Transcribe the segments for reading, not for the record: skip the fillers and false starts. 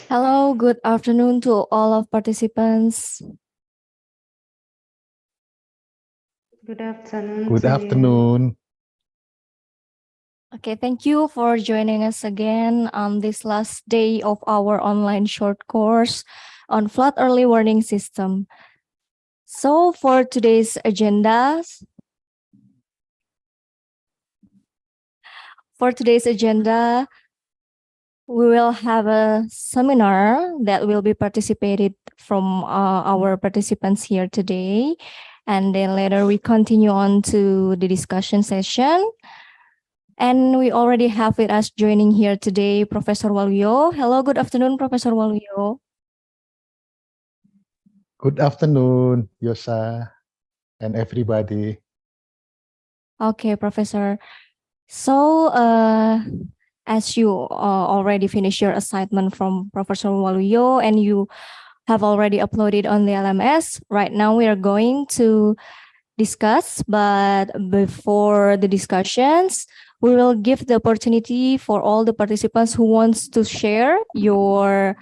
Hello, good afternoon to all of participants. Good afternoon. Good to you. afternoon. Okay, thank you for joining us again on this last day of our online short course on flood early warning system. So for today's agenda, we will have a seminar that will be participated from our participants here today. And then later we continue on to the discussion session. And we already have with us joining here today, Professor Waluyo. Hello, good afternoon, Professor Waluyo. Good afternoon, Yosa and everybody. Okay, Professor. So, as you already finished your assignment from Professor Waluyo and you have already uploaded on the LMS, right now we are going to discuss, but before the discussions, we will give the opportunity for all the participants who wants to share your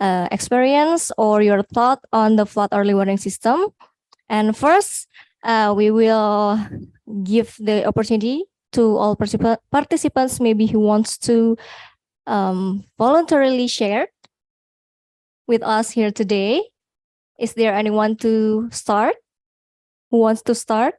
experience or your thought on the flood early warning system. And first, we will give the opportunity to all participants maybe who wants to voluntarily share with us here today. Is there anyone to start? Who wants to start?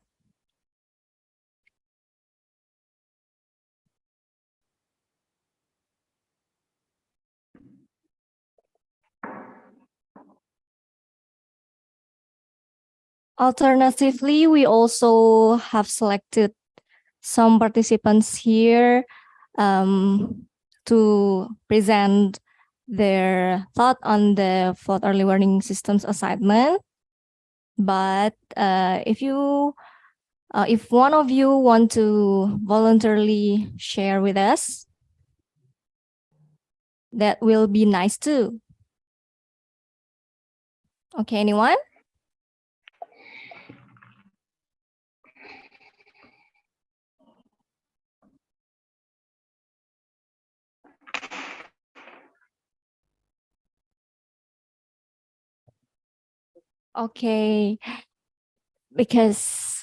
Alternatively, we also have selected some participants here to present their thought on the flood early warning systems assignment. But if one of you want to voluntarily share with us, that will be nice too. Okay, anyone? Okay, because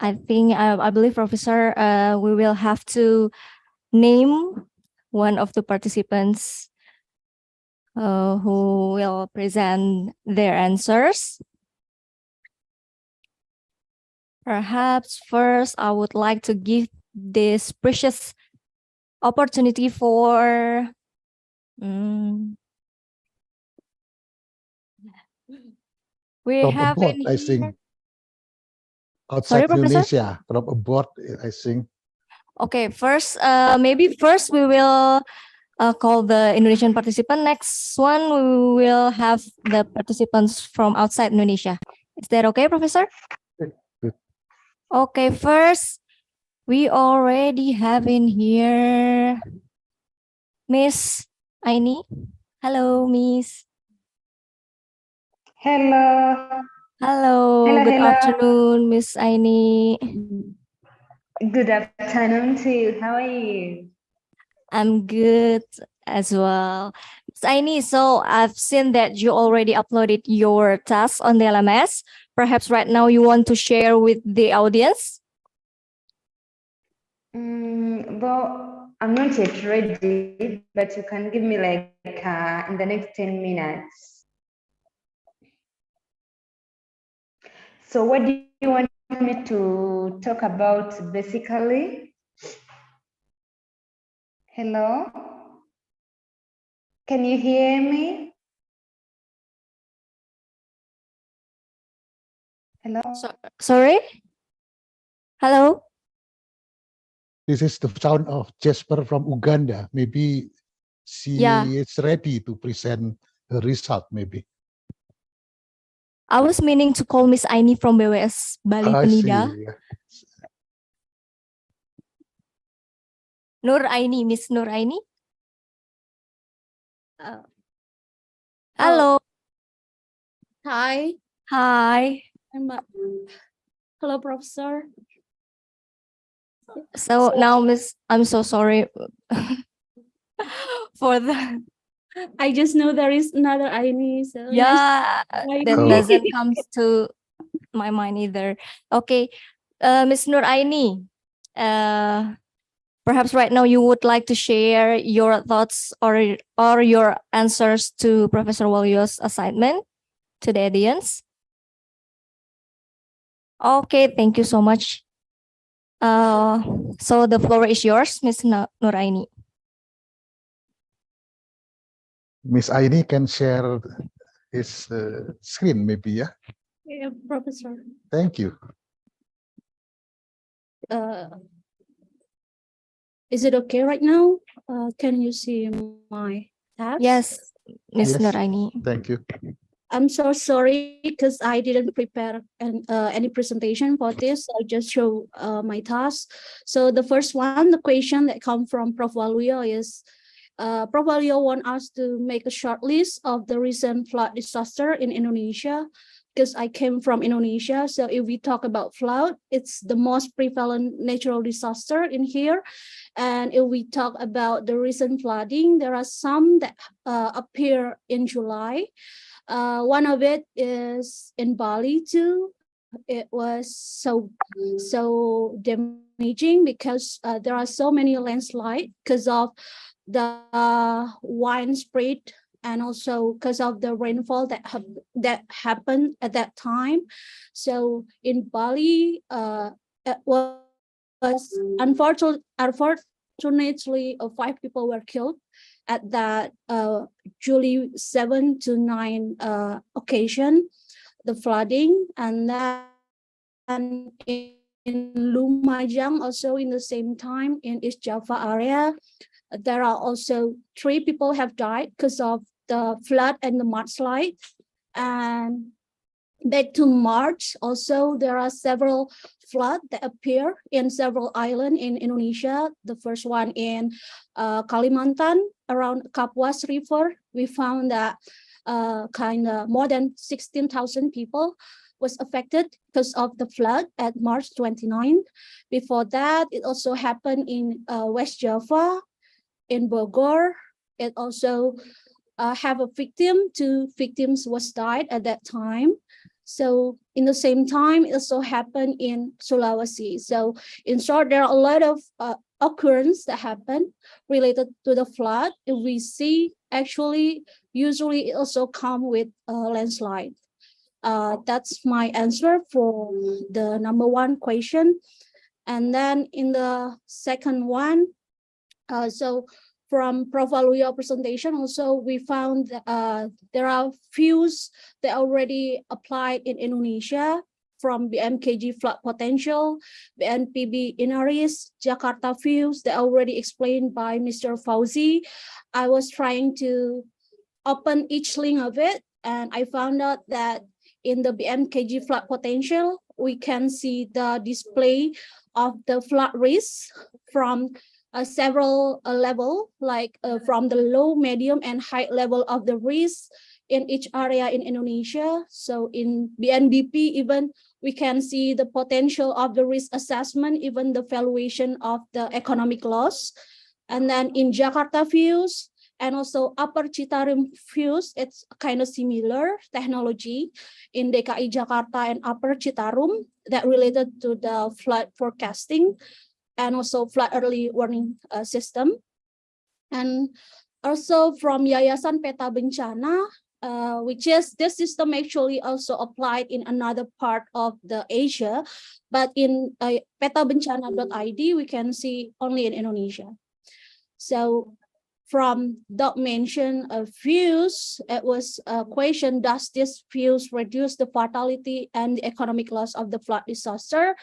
I believe, Professor, we will have to name one of the participants who will present their answers. Perhaps first, I would like to give this precious opportunity for we From have abroad, in I here. think. Outside Sorry, Professor? Indonesia, from abroad, I think. Okay, first, maybe first we will call the Indonesian participant. Next one, we will have the participants from outside Indonesia. Is that okay, Professor? Good. Okay, first, we already have in here Miss Aini. Hello, Miss. Hello. Hello, good hello. afternoon, Miss Aini. Good afternoon to you. How are you? I'm good as well. Miss Aini, so I've seen that you already uploaded your task on the LMS. Perhaps right now you want to share with the audience? Though I'm not yet ready, but you can give me like in the next 10 minutes. So what do you want me to talk about basically? Hello? Can you hear me? Hello? Sorry? Hello? This is the sound of Jasper from Uganda. Maybe she is ready to present the result, maybe. I was meaning to call Miss Aini from BWS Bali I Penida. see. Nur Aini, Miss Nur Aini. Hello. Hi. Hi. Hello, Professor. So now, Miss, I'm so sorry for the I just know there is another Aini. So nice Yeah, to that Oh. doesn't come to my mind either. Okay, Miss Nur Aini, perhaps right now you would like to share your thoughts or your answers to Professor Walio's assignment to the audience. Okay, thank you so much. So the floor is yours, Miss Nuraini. Miss Aini can share his screen, maybe, yeah? Yeah, Professor. Thank you. Is it okay right now? Can you see my tabs? Yes, Miss Yes. Nuraini. Thank you. I'm so sorry because I didn't prepare any presentation for this. I just show my task. So the first one, the question that come from Prof. Waluyo is, Prof. Waluyo want us to make a short list of the recent flood disaster in Indonesia, because I came from Indonesia. So if we talk about flood, it's the most prevalent natural disaster in here. And if we talk about the recent flooding, there are some that appear in July. One of it is in Bali too. It was so damaging because there are so many landslides because of the widespread and also because of the rainfall that happened at that time. So in Bali, it was unfortunately 5 people were killed at that July 7 to 9 occasion, the flooding. And then in Lumajang, also in the same time in East Java area, there are also 3 people have died because of the flood and the mudslide. And back to March, also there are several floods that appear in several islands in Indonesia. The first one in Kalimantan, around Kapuas River. We found that kind of more than 16,000 people was affected because of the flood at March 29. Before that, it also happened in West Java, in Bogor. It also have a victim. 2 victims was died at that time. So in the same time, it also happened in Sulawesi. So in short, there are a lot of occurrences that happen related to the flood. If we see, actually, usually it also come with a landslide. That's my answer for the number 1 question. And then in the second one, so from Prof. Waluyo presentation, also we found there are views that already applied in Indonesia from BMKG flood potential, BNPB inaris, Jakarta views that already explained by Mr. Fauzi. I was trying to open each link of it, and I found out that in the BMKG flood potential, we can see the display of the flood risk from several level, like from the low, medium, and high level of the risk in each area in Indonesia. So in BNBP, even we can see the potential of the risk assessment, even the valuation of the economic loss. And then in Jakarta views, and also Upper Citarum views, it's kind of similar technology in DKI Jakarta and Upper Citarum that related to the flood forecasting and also flood early warning system. And also from Yayasan Peta Bencana, which is this system actually also applied in another part of the Asia, but in petabencana.id, we can see only in Indonesia. So from dot mention of views, it was a question, does this views reduce the fatality and the economic loss of the flood disaster?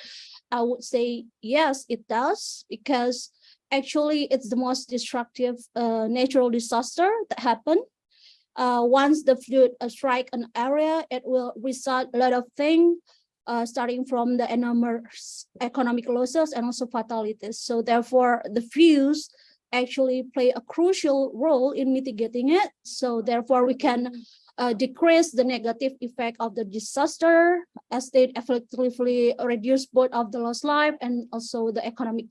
I would say yes, it does, because actually it's the most destructive natural disaster that happened. Once the flood strike an area, it will result a lot of things, starting from the enormous economic losses and also fatalities. So therefore, the views actually play a crucial role in mitigating it. So therefore, we can decrease the negative effect of the disaster, as they effectively reduce both of the lost life and also the economic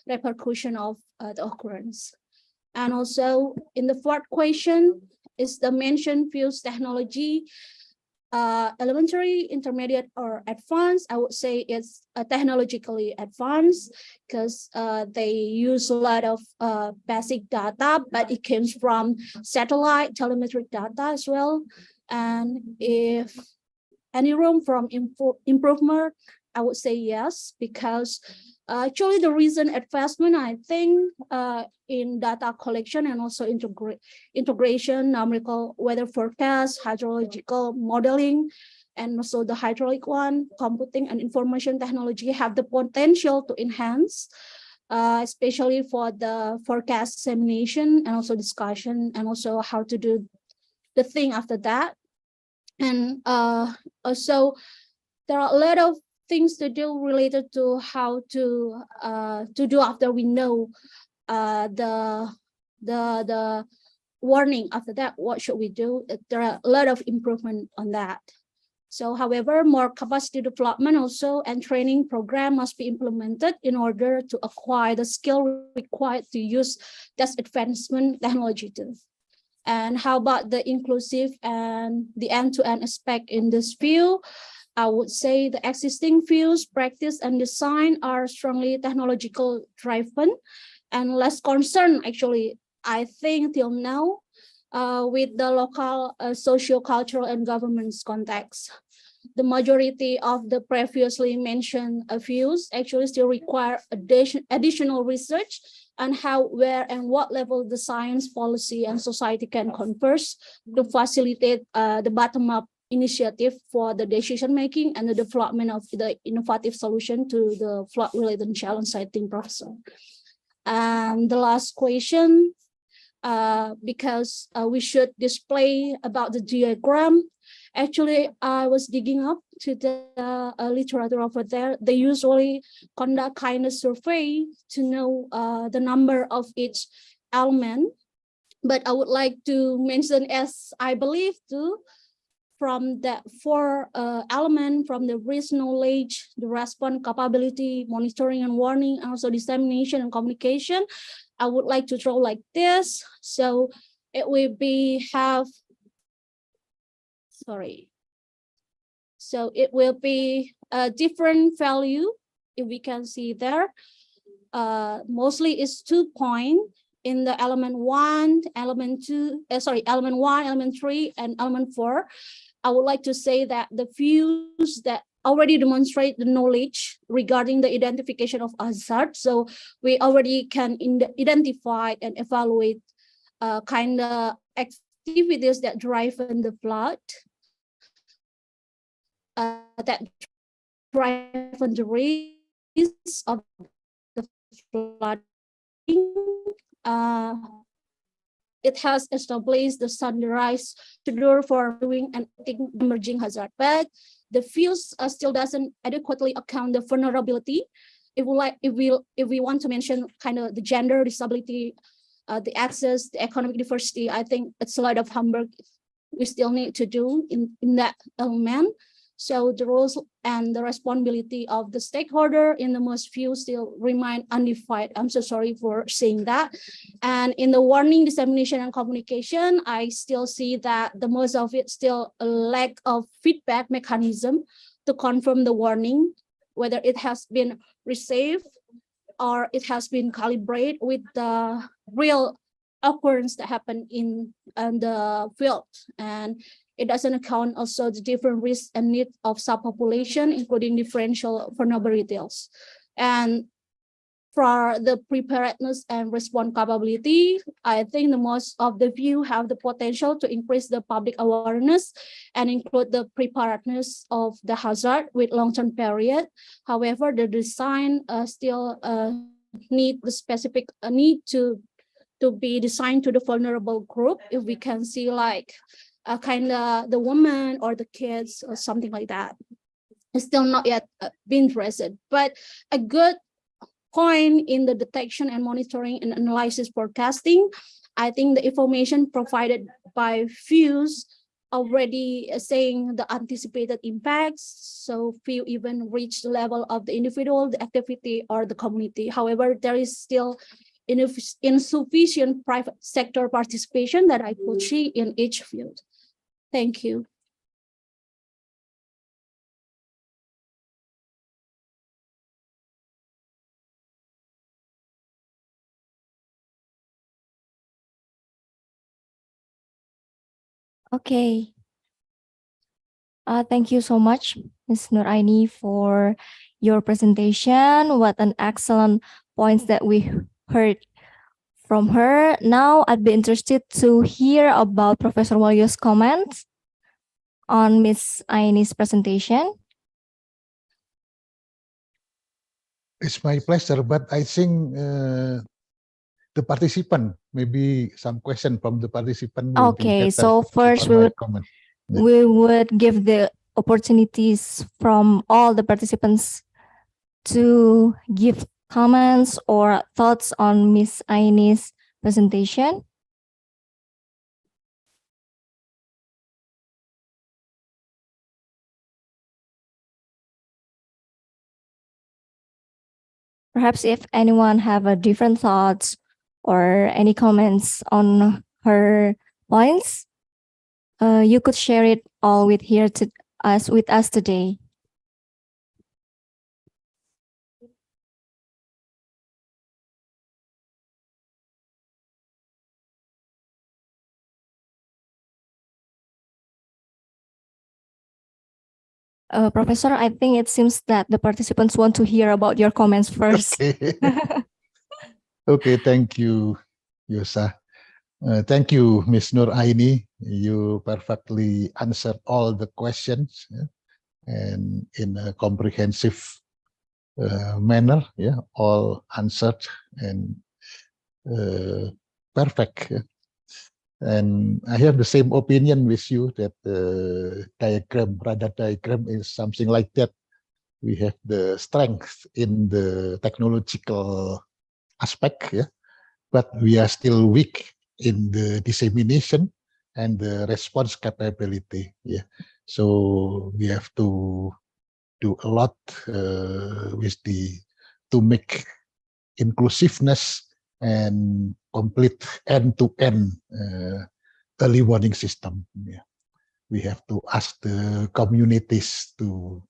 repercussion of the occurrence. And also in the fourth question is the mentioned fuse technology, elementary, intermediate, or advanced. I would say it's technologically advanced because they use a lot of basic data, but it comes from satellite telemetric data as well. And if any room from improvement, I would say yes, because actually the recent advancement, I think, in data collection and also integration, numerical weather forecast, hydrological modeling, and also the hydraulic one, computing and information technology have the potential to enhance, especially for the forecast dissemination and also discussion, and also how to do the thing after that. And also there are a lot of things to do related to how to do after we know the warning. After that, what should we do? There are a lot of improvement on that. So however, more capacity development also and training program must be implemented in order to acquire the skill required to use this advancement technology too. And how about the inclusive and the end-to-end aspect in this field? I would say the existing fields, practice and design are strongly technological driven and less concerned, actually, I think till now, with the local socio-cultural and governance context. The majority of the previously mentioned fields actually still require additional research on how, where, and what level the science, policy, and society can converse to facilitate the bottom-up initiative for the decision making and the development of the innovative solution to the flood-related challenge, I think, Professor. And the last question, because we should display about the diagram. Actually, I was digging up to the literature over there. They usually conduct kind of survey to know the number of each element. But I would like to mention, as I believe too, from that four element, from the risk knowledge, the response capability, monitoring and warning, and also dissemination and communication, I would like to draw like this. So it will be so it will be a different value, if we can see there. Mostly it's 2 points in the element 1, element 2, element 1, element 3, and element 4. I would like to say that the views that already demonstrate the knowledge regarding the identification of hazard. So we already can identify and evaluate kind of activities that drive the flood, that drive the risk of the flooding. It has established the standardized procedure for doing and emerging hazard, but the fields still doesn't adequately account the vulnerability. If we want to mention kind of the gender, disability, the access, the economic diversity, I think it's a lot of homework we still need to do in that element. So the roles and the responsibility of the stakeholder in the most few still remain undefined. I'm so sorry for saying that. And in the warning, dissemination, and communication, I still see that the most of it still a lack of feedback mechanism to confirm the warning, whether it has been received or it has been calibrated with the real occurrence that happened in the field. And it doesn't account also the different risks and needs of subpopulation, including differential vulnerabilities. And for the preparedness and response capability, I think the most of the view have the potential to increase the public awareness and include the preparedness of the hazard with long-term period. However, the design still need the specific need to be designed to the vulnerable group. If we can see like kind of the woman or the kids or something like that, it's still not yet been addressed. But a good point in the detection and monitoring and analysis forecasting, I think the information provided by FEWS already saying the anticipated impacts. So few even reach the level of the individual, the activity, or the community. However, there is still insufficient private sector participation that I could see in each field. Thank you. Okay. Thank you so much, Ms. Nuraini, for your presentation. What an excellent points that we heard from her. Now, I'd be interested to hear about Professor Walio's comments on Ms. Aini's presentation. It's my pleasure, but I think the participant, maybe some question from the participant. Will Okay, be so first before my comment. Yeah. we would give the opportunities from all the participants to give comments or thoughts on Ms. Aini's presentation. Perhaps if anyone have a different thoughts or any comments on her points, you could share it all with us today. Professor, I think it seems that the participants want to hear about your comments first. Okay. Okay, thank you, Yosa. Thank you, Ms. Nuraini. You perfectly answered all the questions, yeah, and in a comprehensive manner, yeah, all answered and perfect. Yeah. And I have the same opinion with you that the radar diagram is something like that. We have the strength in the technological aspect, yeah, but we are still weak in the dissemination and the response capability. Yeah, so we have to do a lot to make inclusiveness and complete end-to-end early warning system. Yeah, we have to ask the communities to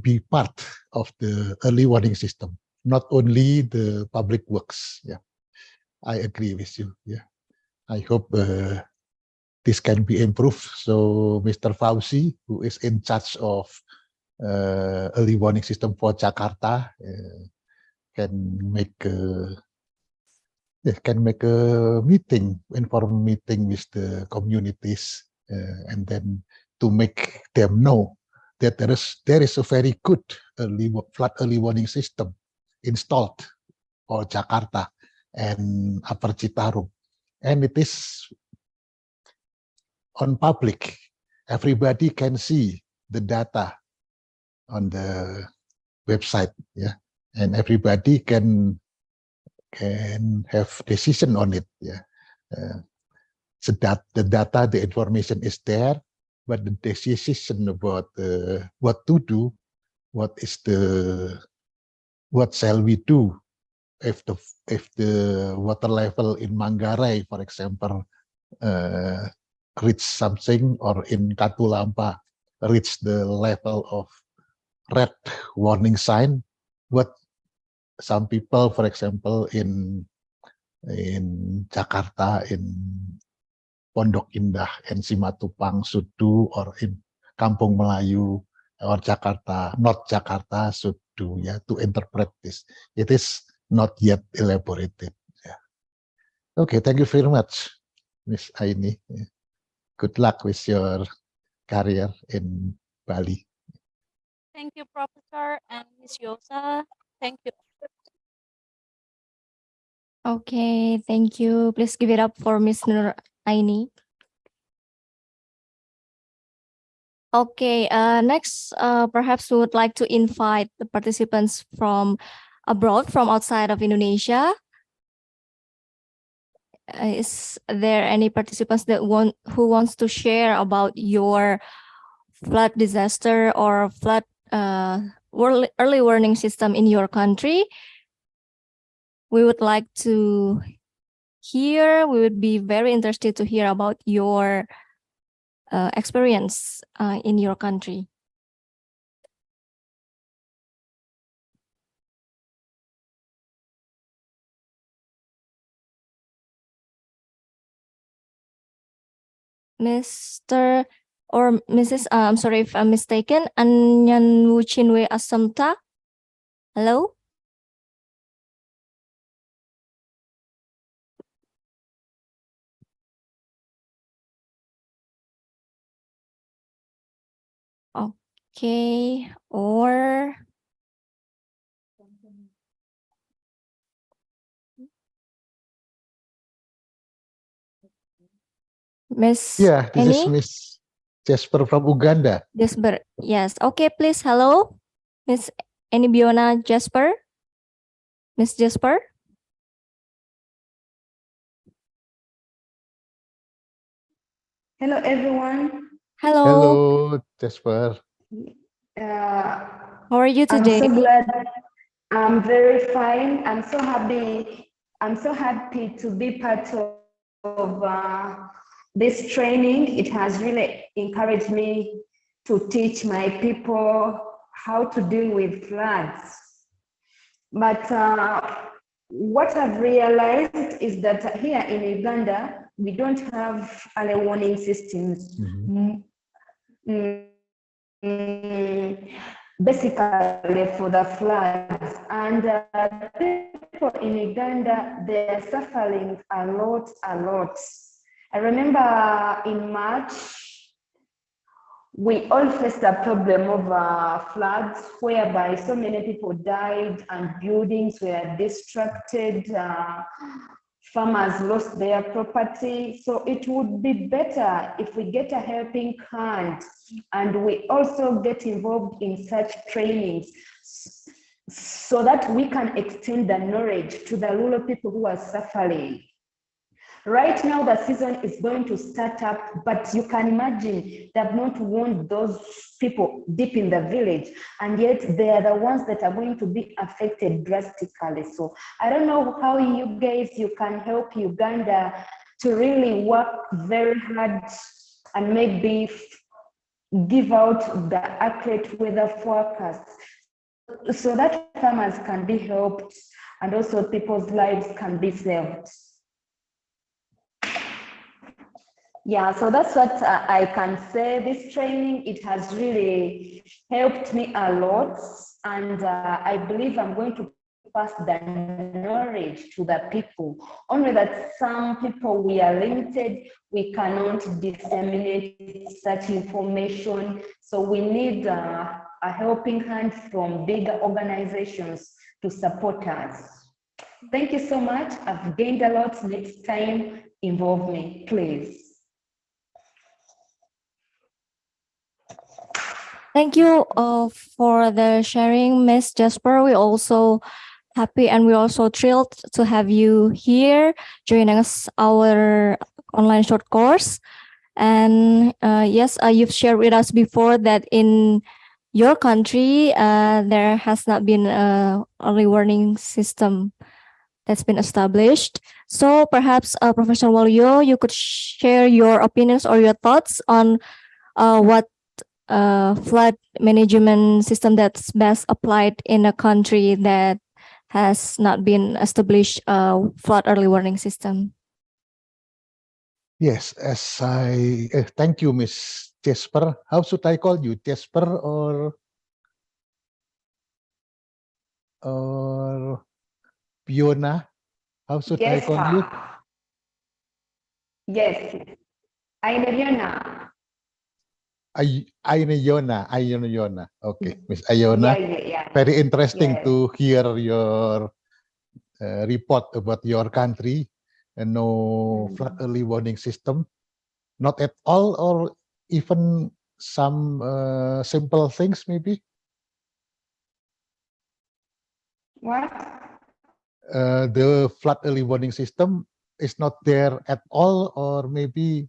be part of the early warning system, not only the public works. Yeah, I agree with you. Yeah, I hope this can be improved. So Mr. Fauzi, who is in charge of early warning system for Jakarta, can make a meeting, informal meeting with the communities, and then to make them know that there is a very good flood early warning system installed for Jakarta and Upper Citarum, and it is on public. Everybody can see the data on the website, yeah, and everybody can have decision on it, yeah. So that the data, the information is there, but the decision about what to do, what shall we do if the water level in Manggarai, for example, reach something, or in Katulampa reach the level of red warning sign. What some people, for example, in Jakarta, in Pondok Indah and Simatupang should do, or in Kampung Melayu or Jakarta, not Jakarta should do, yeah, to interpret this. It is not yet elaborated. Yeah. Okay, thank you very much, Miss Aini. Yeah. Good luck with your career in Bali. Thank you, Professor and Ms. Yosa. Thank you. Okay, thank you. Please give it up for Ms. Nuraini. Okay, next, perhaps we would like to invite the participants from abroad, from outside of Indonesia. Is there any participants who wants to share about your flood disaster or flood early warning system in your country? we would like to hear, we would be very interested to hear about your experience in your country. Mr. or Mrs. I'm sorry if I'm mistaken. Anyan Wuchinwe Asamta. Hello. Okay. Or Miss Yeah, this is Annie? Miss Jasper from Uganda. Jasper. Yes. Okay, please. Hello. Miss Annie Biona Jasper. Miss Jasper. Hello, everyone. Hello. Hello, Jasper. How are you I'm today? so glad. I'm very fine. I'm so happy. I'm so happy to be part of this training. It has really encouraged me to teach my people how to deal with floods. But what I've realized is that here in Uganda, we don't have early warning systems. Basically for the floods, and people in Uganda, they're suffering a lot. I remember in March, we all faced a problem of floods whereby so many people died and buildings were destructed. Farmers lost their property. So it would be better if we get a helping hand and we also get involved in such trainings so that we can extend the knowledge to the rural people who are suffering. Right now, the season is going to start up, but you can imagine they have not warned those people deep in the village, and yet they are the ones that are going to be affected drastically. So I don't know how you guys, you can help Uganda to really work very hard and maybe give out the accurate weather forecasts so that farmers can be helped and also people's lives can be saved. Yeah, so that's what I can say. This training, it has really helped me a lot. And I believe I'm going to pass the knowledge to the people. Only that some people, we are limited. We cannot disseminate such information. So we need a helping hand from bigger organizations to support us. Thank you so much. I've gained a lot. Next time, involve me, please. Thank you for the sharing, Miss Jasper. We also happy and we're also thrilled to have you here joining us our online short course. And yes, you've shared with us before that in your country there has not been a early warning system that's been established. So perhaps Professor Waluyo, you could share your opinions or your thoughts on what flood management system that's best applied in a country that has not been established flood early warning system. Yes, as I thank you, Miss Jasper. How should I call you, Jasper or Fiona? How should I call you? Yes, Ayona. Ayona. Okay, Miss Ayona. Yeah. Very interesting Yes. to hear your report about your country and no flood early warning system. Not at all, or even some simple things maybe. What? The flood early warning system is not there at all, or maybe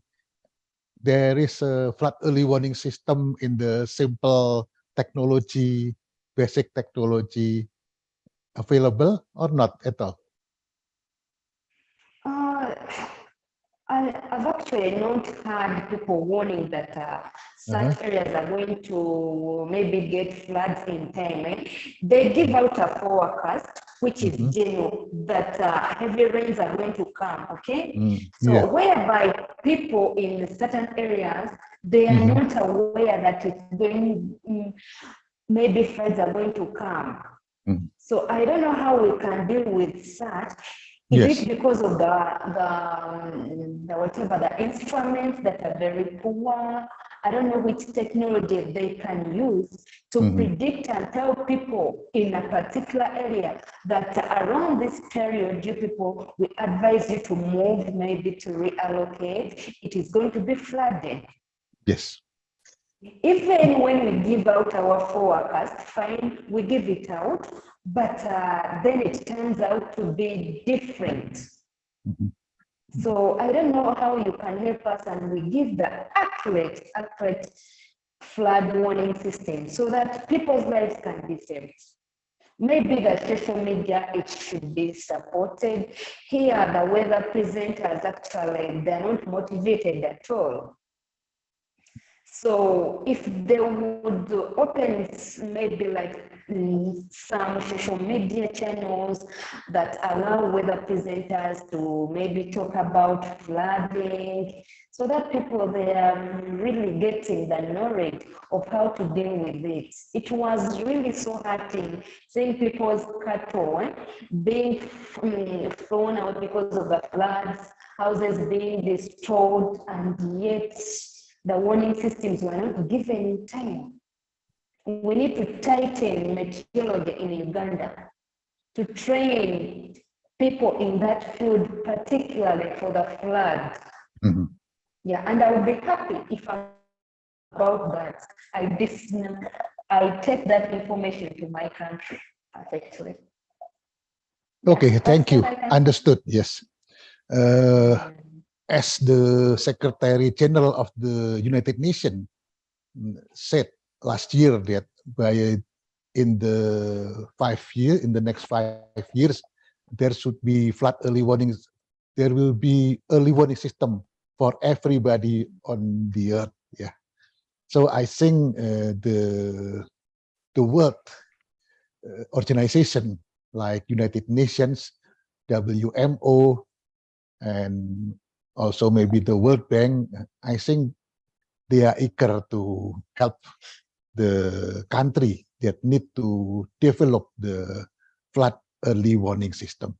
there is a flood early warning system in the simple technology, basic technology available, or not at all? I've actually not heard people warning that such areas are going to maybe get floods in time. They give out a forecast, which is general, that heavy rains are going to come, okay? So whereby people in certain areas, they are not aware that it's going, maybe floods are going to come. So I don't know how we can deal with such. Is it because of the whatever, the instruments that are very poor? I don't know which technology they can use to predict and tell people in a particular area that around this period, you people, we advise you to move, maybe to reallocate. It is going to be flooded. Yes. Even when we give out our forecast, fine, we give it out, but then it turns out to be different. So I don't know how you can help us, and we give the accurate flood warning system so that people's lives can be saved. Maybe the social media, it should be supported. Here, the weather presenters actually, they're not motivated at all. So if they would open maybe like some social media channels that allow weather presenters to maybe talk about flooding, so that people, they are really getting the knowledge of how to deal with it. It was really so hurting seeing people's cattle being thrown out because of the floods, houses being destroyed, and yet the warning systems were not given in time. We need to tighten meteorology in Uganda to train people in that field, particularly for the flood. Yeah, and I would be happy if about that. I take that information to my country perfectly. Okay, thank you. Understood. Yes. As the Secretary General of the United Nations said last year, that in the next 5 years, there should be flood early warnings. There will be early warning system for everybody on the earth. Yeah. So I think the World Organization like United Nations, WMO, and also maybe the World Bank, I think they are eager to help the country that need to develop the flood early warning system.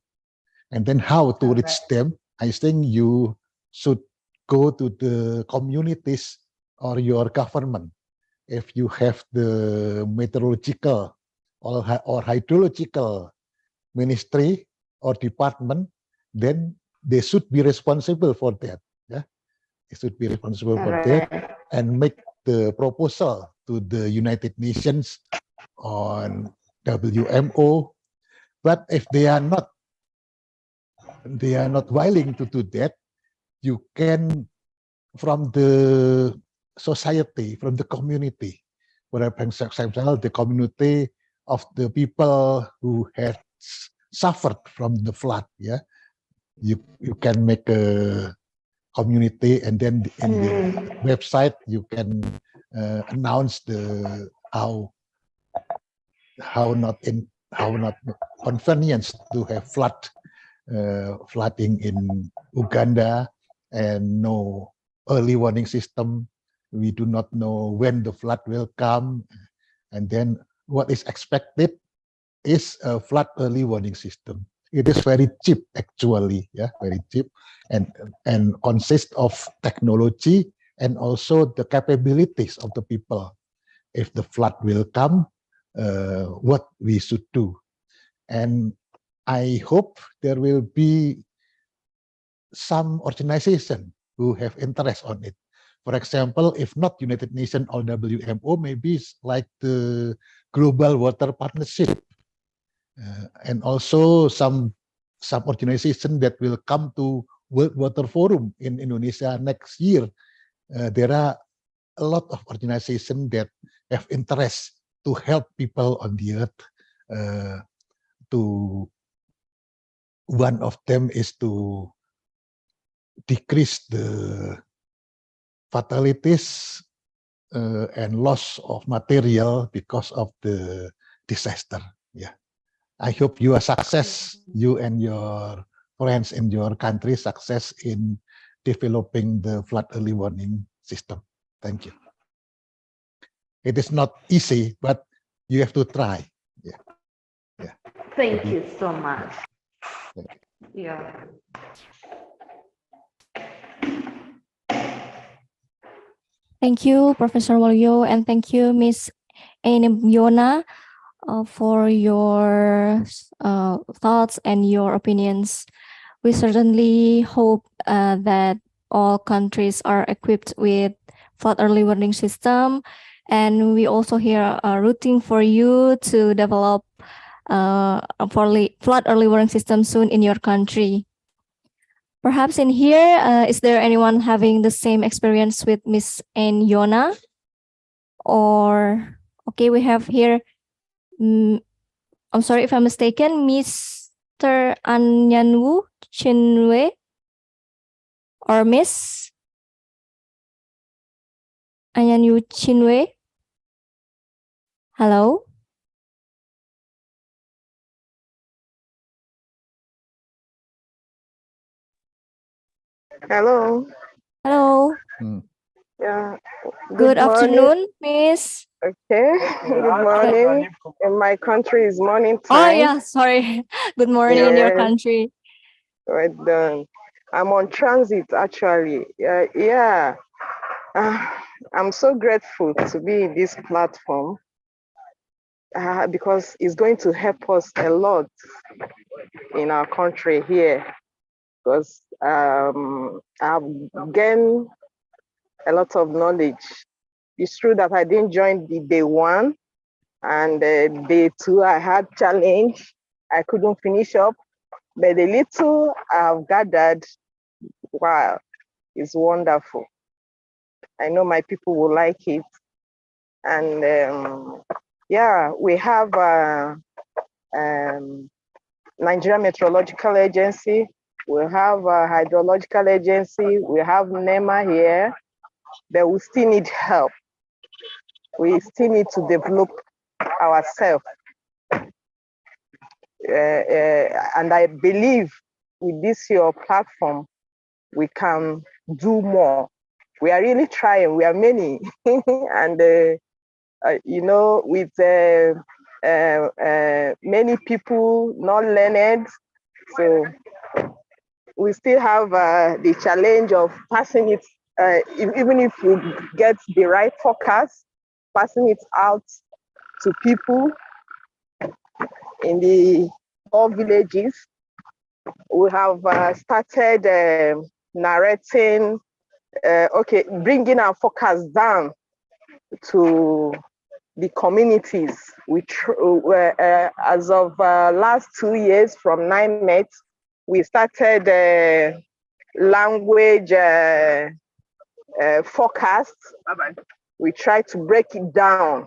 And then how to reach them, I think you should go to the communities or your government. If you have the meteorological or hydrological ministry or department, then they should be responsible for that. Yeah, they should be responsible for that and make the proposal to the United Nations on WMO. But if they are not willing to do that, you can, from the society, from the community, for example, the community of the people who had suffered from the flood. Yeah, you can make a community, and then in the website you can announce the how not convenience to have flooding in Uganda, and no early warning system. We do not know when the flood will come, and then what is expected is a flood early warning system. It is very cheap, actually, yeah, very cheap, and consists of technology and also the capabilities of the people. If the flood will come, what we should do. And I hope there will be some organization who have interest on it. For example, if not United Nations or WMO, maybe it's like the Global Water Partnership, and also some organization that will come to World Water Forum in Indonesia next year. There are a lot of organizations that have interest to help people on the earth. One of them is to decrease the fatalities and loss of material because of the disaster. Yeah, I hope you are success, you and your friends in your country success in developing the flood early warning system. Thank you. It is not easy, but you have to try. Yeah. Yeah. Thank you so much. Yeah. Thank you, Professor Waluyo, and thank you, Miss Yona, for your thoughts and your opinions. We certainly hope that all countries are equipped with flood early warning system, and we also here are rooting for you to develop flood early warning system soon in your country. Perhaps in here, is there anyone having the same experience with Miss Yona? Or okay, we have here. I'm sorry if I'm mistaken, Mr. Anyanwu Chinwe or Miss Anyanwu Chinwe. Hello. Hello. Hello. Yeah. Good morning. afternoon, Miss. Okay. Good morning. In my country is morning time. Oh yeah, sorry. Good morning in your Yes. country. Right done. I'm on transit actually. Yeah. I'm so grateful to be in this platform because it's going to help us a lot in our country here. Because I've gained a lot of knowledge. It's true that I didn't join the day one, and day two I had challenge. I couldn't finish up, but the little I've gathered, wow, it's wonderful. I know my people will like it. And yeah, we have Nigeria Meteorological Agency, we have a hydrological agency, we have NEMA here, but we still need help. We still need to develop ourselves. And I believe with this your platform, we can do more. We are really trying, we are many. And you know, with many people not learned, so we still have the challenge of passing it, even if we get the right forecast, passing it out to people in the all villages. We have started narrating, okay, bringing our forecast down to the communities. As of last 2 years from 9 we started language forecast. We try to break it down,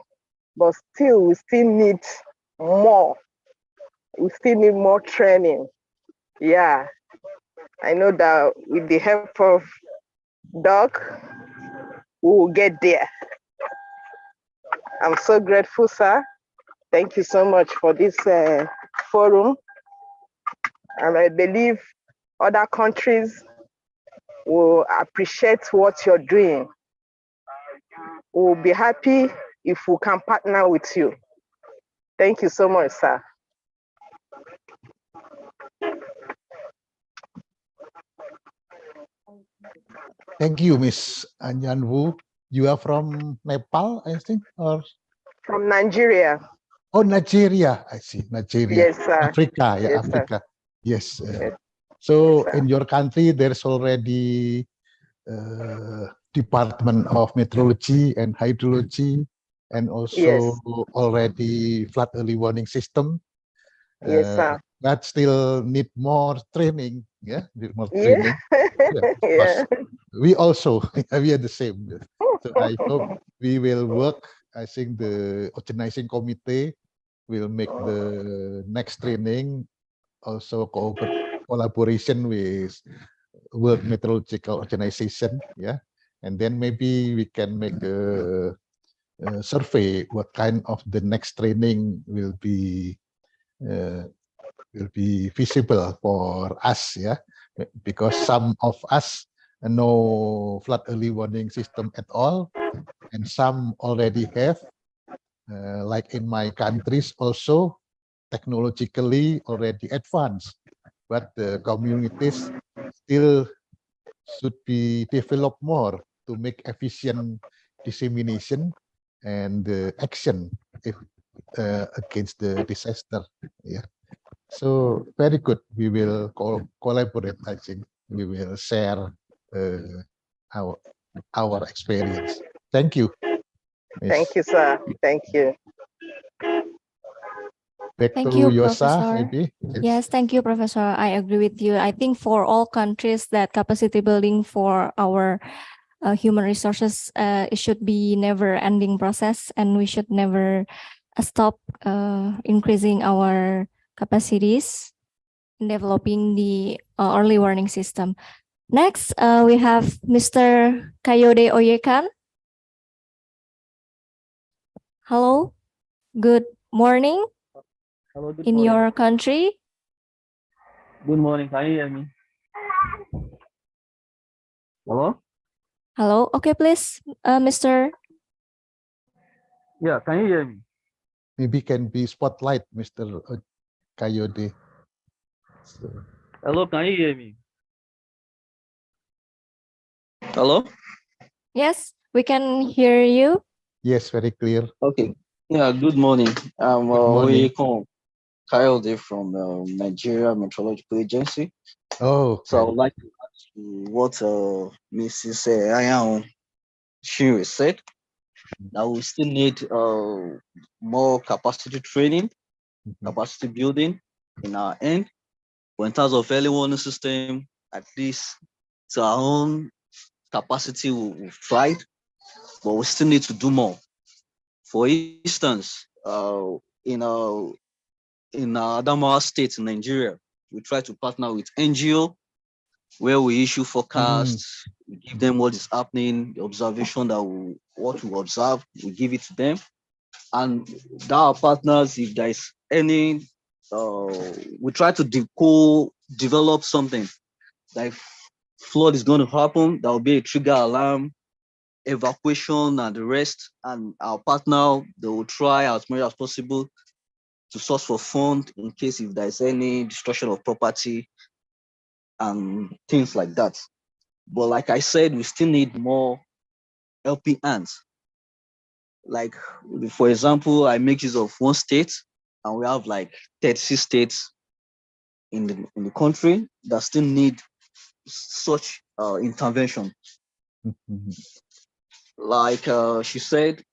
but we still need more. We still need more training. Yeah, I know that with the help of Doc, we will get there. I'm so grateful, sir. Thank you so much for this forum. And I believe other countries will appreciate what you're doing. We'll be happy if we can partner with you. Thank you so much, sir. Thank you, Miss Anyanwu. You are from Nepal, I think, or? From Nigeria. Oh, Nigeria. I see, Nigeria. Yes, sir. Africa, yeah, Yes, Africa. sir. Yes. Yes. So Yes, in your country, there's already Department of Meteorology and Hydrology, and also already flood early warning system. Yes, sir. But still need more training. Yeah, need more Yeah. training. Yeah. We also we are the same. So I hope we will work. I think the organizing committee will make the next training also collaboration with World Meteorological Organization, yeah, and then maybe we can make a survey what kind of the next training will be visible for us, yeah, because some of us know flood early warning system at all, and some already have, like in my countries also technologically already advanced, but the communities still should be developed more to make efficient dissemination and action if, against the disaster. Yeah. So very good. We will collaborate. I think we will share our our experience. Thank you. Thank you, sir. Thank you. Back Thank to you, Yosa, Professor. maybe. Yes, thank you, Professor. I agree with you. I think for all countries that capacity building for our human resources, it should be never ending process, and we should never stop increasing our capacities in developing the early warning system. Next, we have Mr. Kayode Oyekan. Hello, good morning. Hello, good In morning. your country. Good morning. Can you hear me? Hello? Hello. Okay, please, Mr. Yeah, can you hear me? Maybe can be spotlight, Mr. Kayode. So, Hello, can you hear me? Hello? Yes, we can hear you. yes, very clear. Okay. Yeah, good morning. I'm Good morning. Oyekon Kayode from Nigeria Meteorological Agency. Oh, So I okay. would like to ask you what Mrs. Ayan Shinwe said, that we still need more capacity training, capacity building in our end. But in terms of early warning system, at least to our own capacity, we've tried, but we still need to do more. For instance, in Adamawa State in Nigeria, we try to partner with NGO where we issue forecasts, we give them what is happening, the observation what we observe, we give it to them. And our partners, if there is any, we try to develop something like flood is going to happen, there will be a trigger alarm, evacuation and the rest, and our partner, they will try as much as possible to source for fund in case if there's any destruction of property and things like that. But like I said, we still need more helping hands. Like, for example, I make use of one state and we have like 36 states in the country that still need such intervention. Like she said,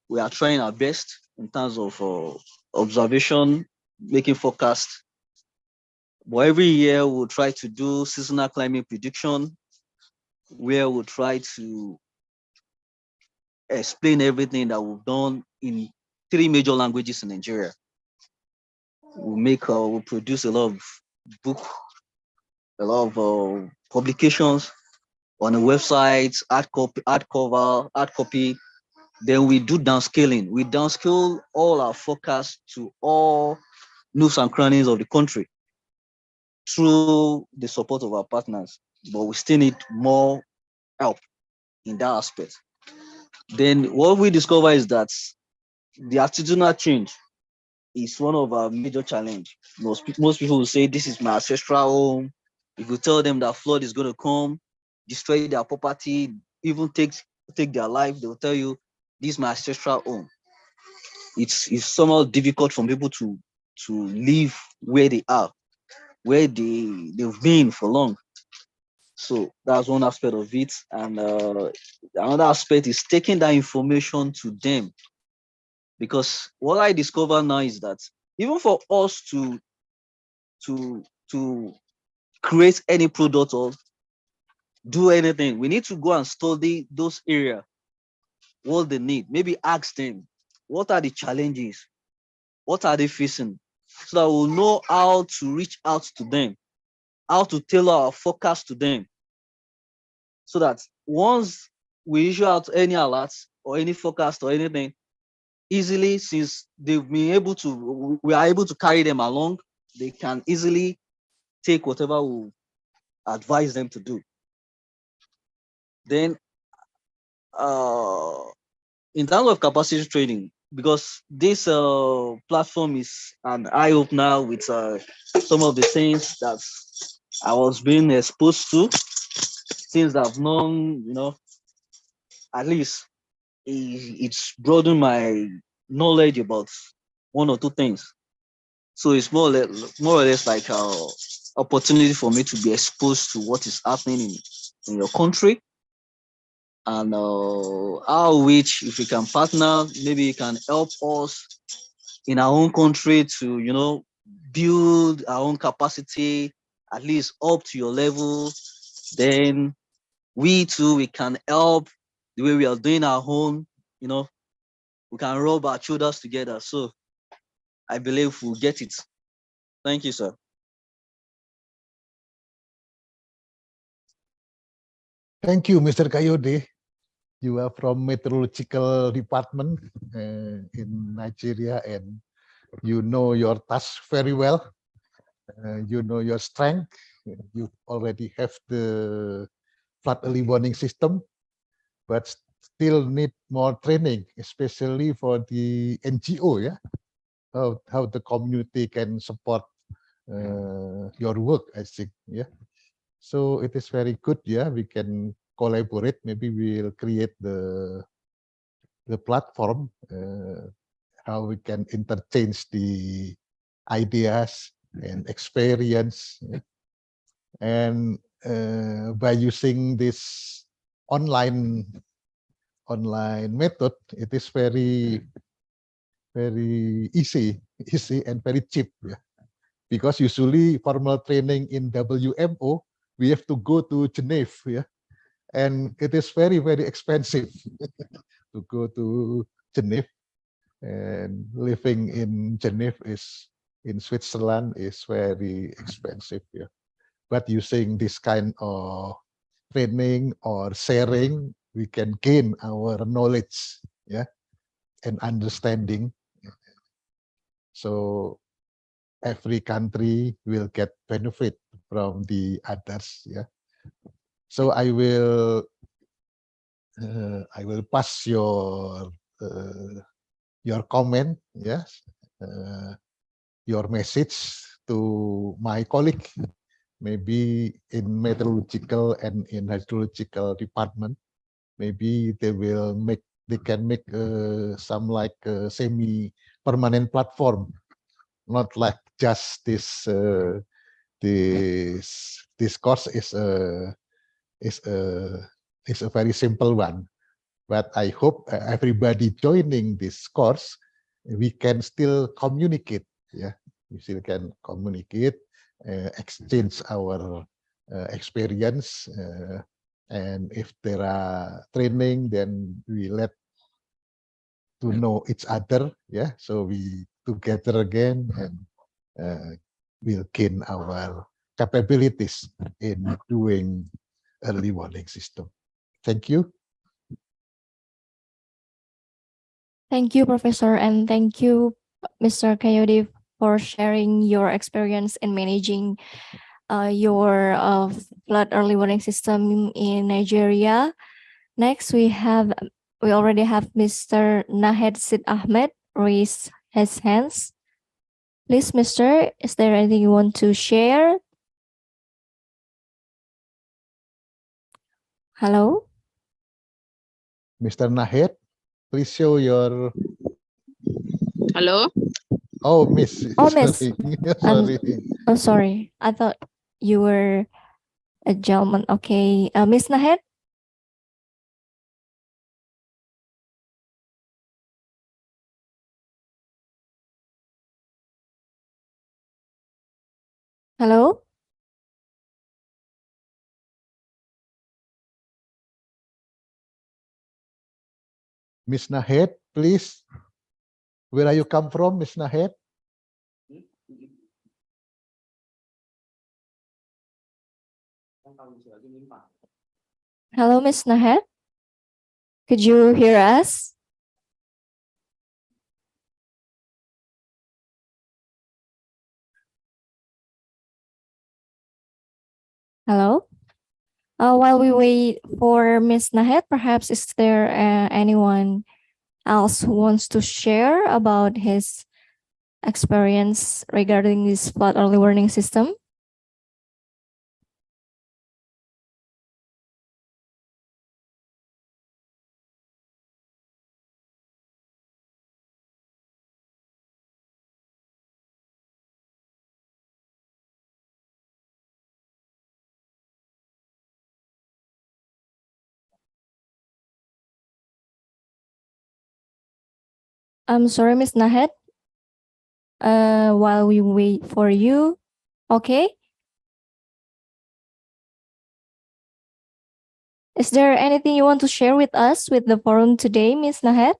we are trying our best in terms of observation, making forecast. But every year we'll try to do seasonal climate prediction, where we'll try to explain everything that we've done in 3 major languages in Nigeria. We'll produce a lot of book, a lot of publications on the websites, hard copy. Then we do downscaling. We downscale all our forecasts to all nooks and crannies of the country through the support of our partners. But we still need more help in that aspect. Then what we discover is that the attitudinal change is one of our major challenge. Most people will say, this is my ancestral home. If you tell them that flood is going to come, destroy their property, even take their life, they'll tell you, this is my ancestral home. It's somehow difficult for people to live where they are, where they've been for long. So that's one aspect of it. And another aspect is taking that information to them. Because what I discover now is that even for us to create any product or do anything, we need to go and study those areas, what they need. Maybe ask them, what are the challenges? What are they facing? So that we'll know how to reach out to them how to tailor our forecast to them, so that once we issue out any alerts or any forecast or anything, easily, since they've been able to, we are able to carry them along, they can easily take whatever we advise them to do. Then, in terms of capacity training, because this platform is an eye opener with some of the things that I was being exposed to, things that I've known, at least it's broadened my knowledge about one or two things. So it's more or less like an opportunity for me to be exposed to what is happening in your country, and how which, if we can partner, maybe it can help us in our own country to build our own capacity, at least up to your level. Then we can help the way we are doing our own. We can rub our shoulders together. So I believe we'll get it. Thank you, sir. Thank you, Mr. Kayode. You are from meteorological department in Nigeria, and you know your task very well. You know your strength. You already have the flood early warning system, but still need more training, especially for the NGO. Yeah, how the community can support your work, I think. Yeah, so it is very good. Yeah, we can collaborate. Maybe we'll create the platform, how we can interchange the ideas and experience. Yeah. And by using this online method, it is very easy and very cheap. Yeah. Because usually formal training in WMO, we have to go to Geneva. Yeah. And it is very expensive to go to Geneva, and living in Geneva in Switzerland is very expensive. Yeah. But using this kind of training or sharing, we can gain our knowledge, yeah, and understanding. So every country will get benefit from the others. Yeah. So I will pass your comment, yes, your message to my colleague, maybe in meteorological and in hydrological department. Maybe they can make some like semi-permanent platform, not like just this course is a very simple one. But I hope everybody joining this course, we can still communicate. Yeah, we still can communicate, exchange our experience, and if there are training, then we let to know each other. Yeah, so we together again, and we'll gain our capabilities in doing early warning system. Thank you. Thank you, Professor, and thank you, Mr. Kayode, for sharing your experience in managing your flood early warning system in Nigeria. Next, we already have Mr. Nahed Sid Ahmed raise his hands. Please, Mr., is there anything you want to share? Hello? Mr. Nahed, please show your... Hello? Oh, Miss. Oh, Miss. Sorry. Oh, sorry. I thought you were a gentleman. Okay. Miss Nahed? Hello? Miss Nahed, please. Where are you come from, Miss Nahed? Hello, Miss Nahed. Could you hear us? Hello? While we wait for Miss Nahed, perhaps is there anyone else who wants to share about his experience regarding this flood early warning system? I'm sorry, Miss Nahed. While we wait for you, okay? Is there anything you want to share with us with the forum today, Miss Nahed?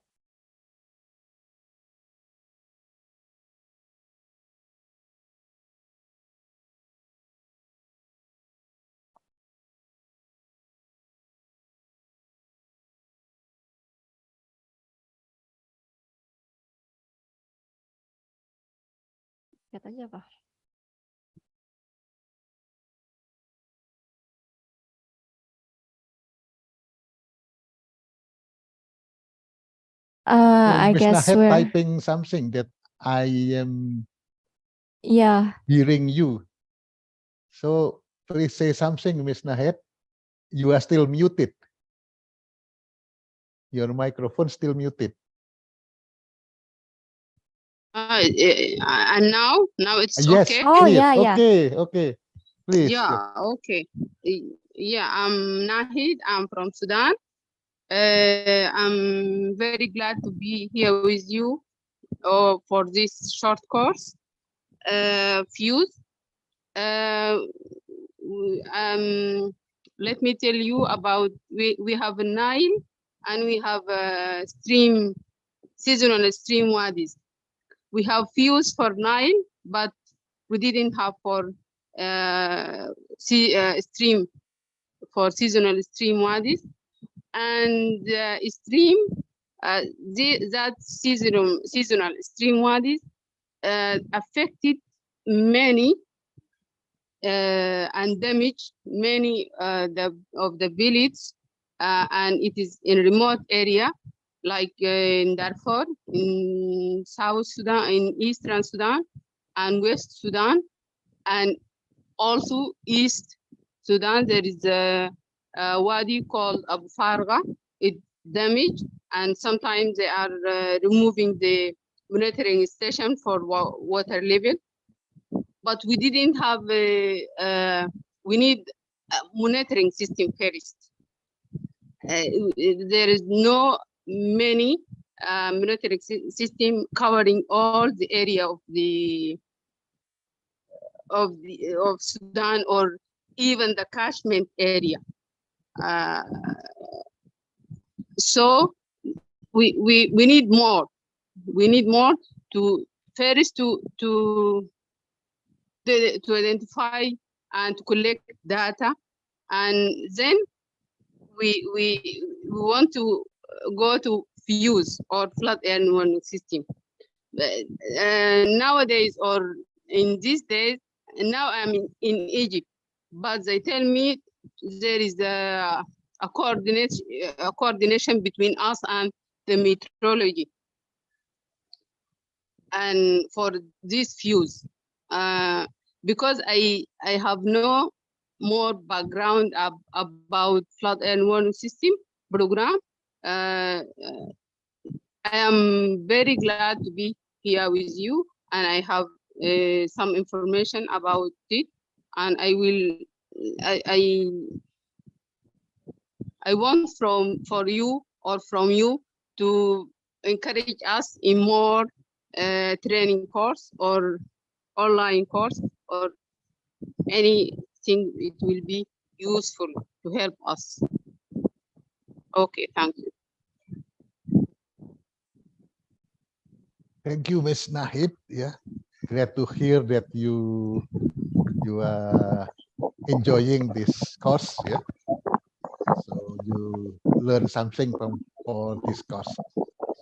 Katanya apa? I Miss guess Nahed we're, typing something that I am yeah. hearing you. So please say something, Miss Nahed. You are still muted. Your microphone still muted. And now it's Yes, okay. Oh, clear. yeah, yeah. Okay, okay. Please. Yeah, okay. Yeah, I'm Nahid. I'm from Sudan. I'm very glad to be here with you for this short course. Fuse. Let me tell you about we have a Nile and we have a stream, seasonal stream wadis. We have fuse for Nile, but we didn't have for stream, for seasonal stream wadis. And stream, that seasonal stream wadis affected many and damaged many of the village, and it is in remote area like in Darfur, in South Sudan, in Eastern Sudan, and West Sudan, and also East Sudan. There is a wadi called Abu Farga. It damaged, and sometimes they are removing the monitoring station for water level. But we didn't have we need a monitoring system first. There is no many monitoring system covering all the area of Sudan or even the catchment area. So we need more. We need more to first to identify and to collect data, and then we want to go to fuse or flood early warning system. Nowadays, or in these days, now I'm in Egypt, but they tell me there is a coordination between us and the meteorology. And for this fuse, because I have no more background about flood and warning system program, I am very glad to be here with you, and I have some information about it, and I want for you or from you to encourage us in more training course or online course or anything. It will be useful to help us. Okay, thank you. Thank you, Miss Nahid. Yeah, glad to hear that you are enjoying this course. Yeah, so you learn something from for this course.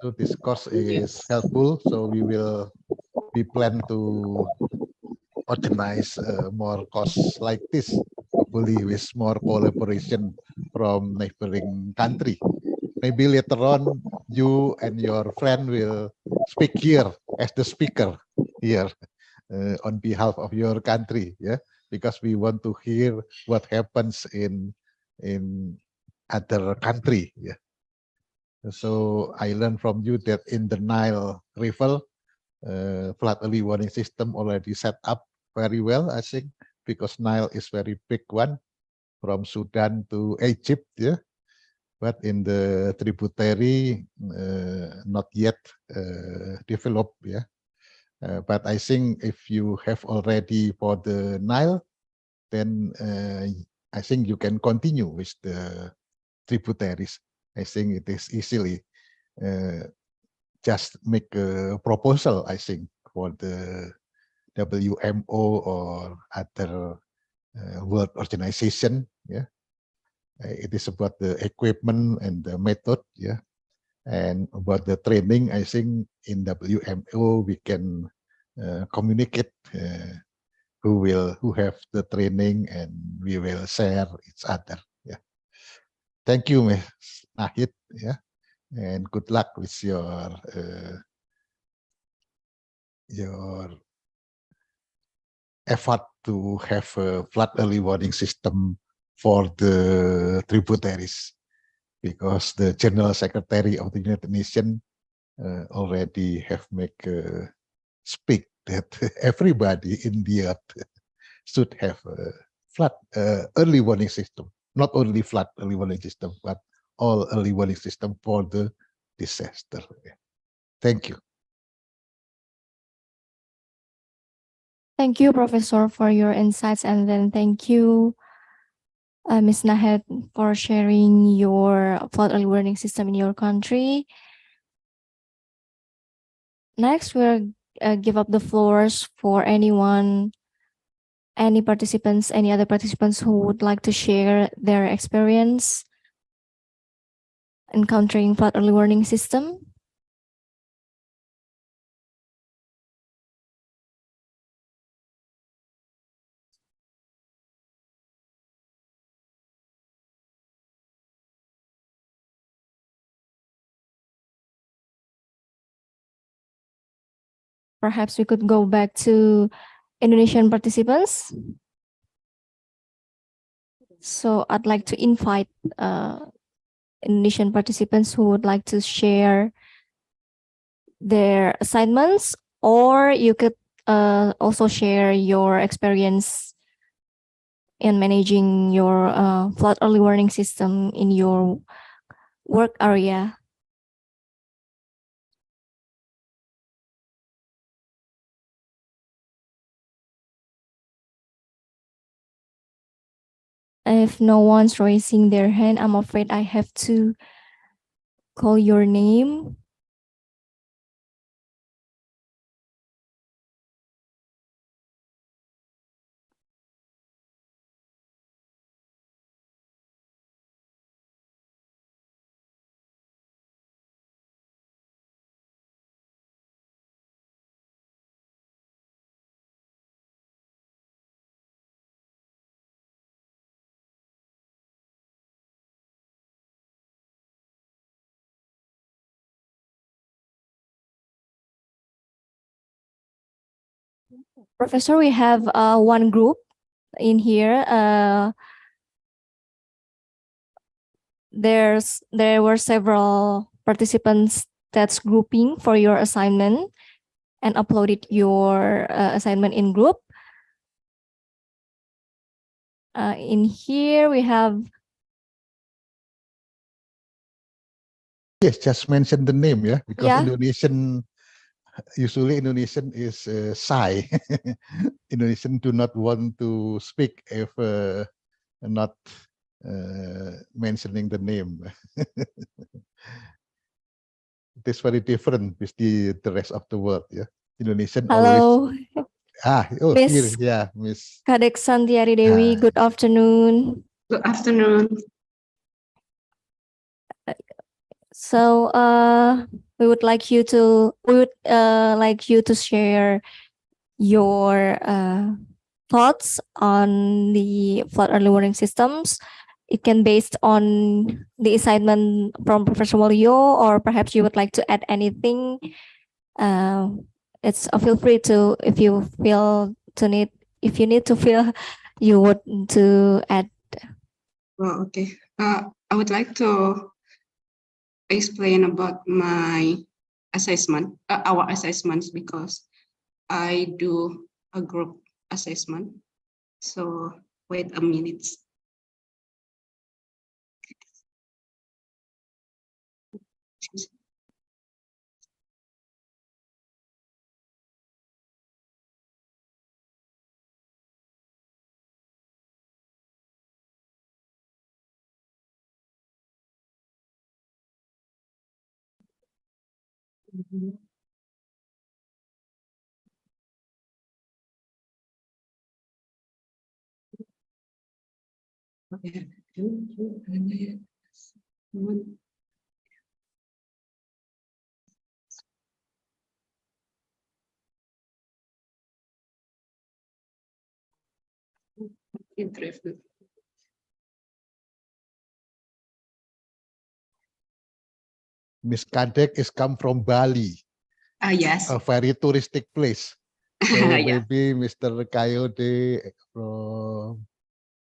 So this course is helpful. So we plan to organize more courses like this, hopefully with more collaboration from neighboring country. Maybe later on, you and your friend will speak here as the speaker here on behalf of your country, yeah, because we want to hear what happens in other country, yeah. So I learned from you that in the Nile River, flood early warning system already set up very well, I think, because Nile is very big one from Sudan to Egypt, yeah. But in the tributary, not yet developed, yeah. But I think if you have already for the Nile, then I think you can continue with the tributaries. I think it is easily just make a proposal, I think, for the WMO or other world organization. Yeah, it is about the equipment and the method. Yeah, and about the training, I think in WMO we can communicate who have the training, and we will share each other. Yeah, thank you, Ms. Nahid. Yeah, and good luck with your effort to have a flood early warning system for the tributaries, because the General Secretary of the United Nations already have make speak that everybody in the earth should have a flood early warning system, not only flood early warning system, but all early warning system for the disaster. Thank you. Thank you, Professor, for your insights, and then thank you, Ms. Nahed, for sharing your flood early warning system in your country. Next, we'll give up the floors for anyone, any participants, any other participants who would like to share their experience encountering flood early warning system. Perhaps we could go back to Indonesian participants. So I'd like to invite Indonesian participants who would like to share their assignments, or you could also share your experience in managing your flood early warning system in your work area. If no one's raising their hand, I'm afraid I have to call your name. Professor, we have one group in here. There were several participants that's grouping for your assignment and uploaded your assignment in group. In here we have. Yes, just mention the name, yeah, because Yeah. usually Indonesian is shy. Indonesian do not want to speak if not mentioning the name. It is very different with the rest of the world, yeah. Indonesian Hello. Here, Miss yeah, Miss. Kadek Santiari Dewi, good afternoon. Good afternoon. So we would like you to share your thoughts on the flood early warning systems. It can based on the assignment from Professor Waluyo, or perhaps you would like to add anything. It's feel free to, if you need to feel you would to add. Oh, okay. I would like to explain about my assessment, our assessments, because I do a group assessment. So wait a minute. Okay. Interesting. Miss Kadek is come from Bali, Yes. a very touristic place. So Yeah. maybe Mr. Kayode from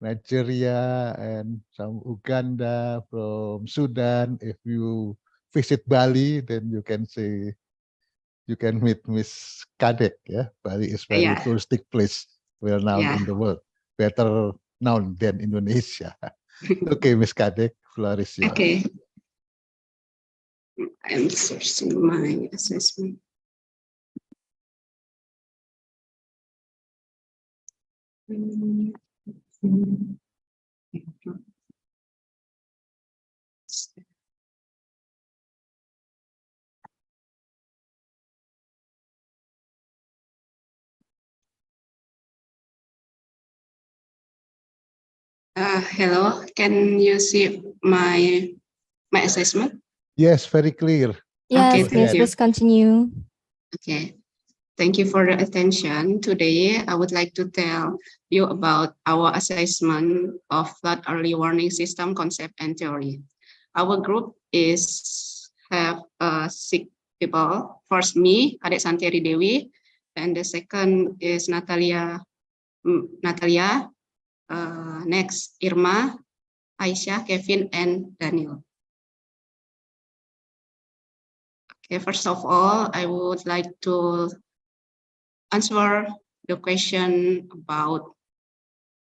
Nigeria and some Uganda, from Sudan. If you visit Bali, then you can say you can meet Miss Kadek. Yeah, Bali is very Yeah. touristic place, well known in the world, better known than Indonesia. Okay, Miss Kadek, floor is yours. Okay. I'm searching my assessment. Hello, can you see my assessment? Yes, very clear. Yes, Okay, Miss, thank you. please continue. Okay, thank you for the attention. Today, I would like to tell you about our assessment of flood early warning system concept and theory. Our group have 6 people. First, me, Kadek Santiari Dewi, and the second is Natalia. Next, Irma, Aisyah, Kevin, and Daniel. Okay, first of all, I would like to answer the question about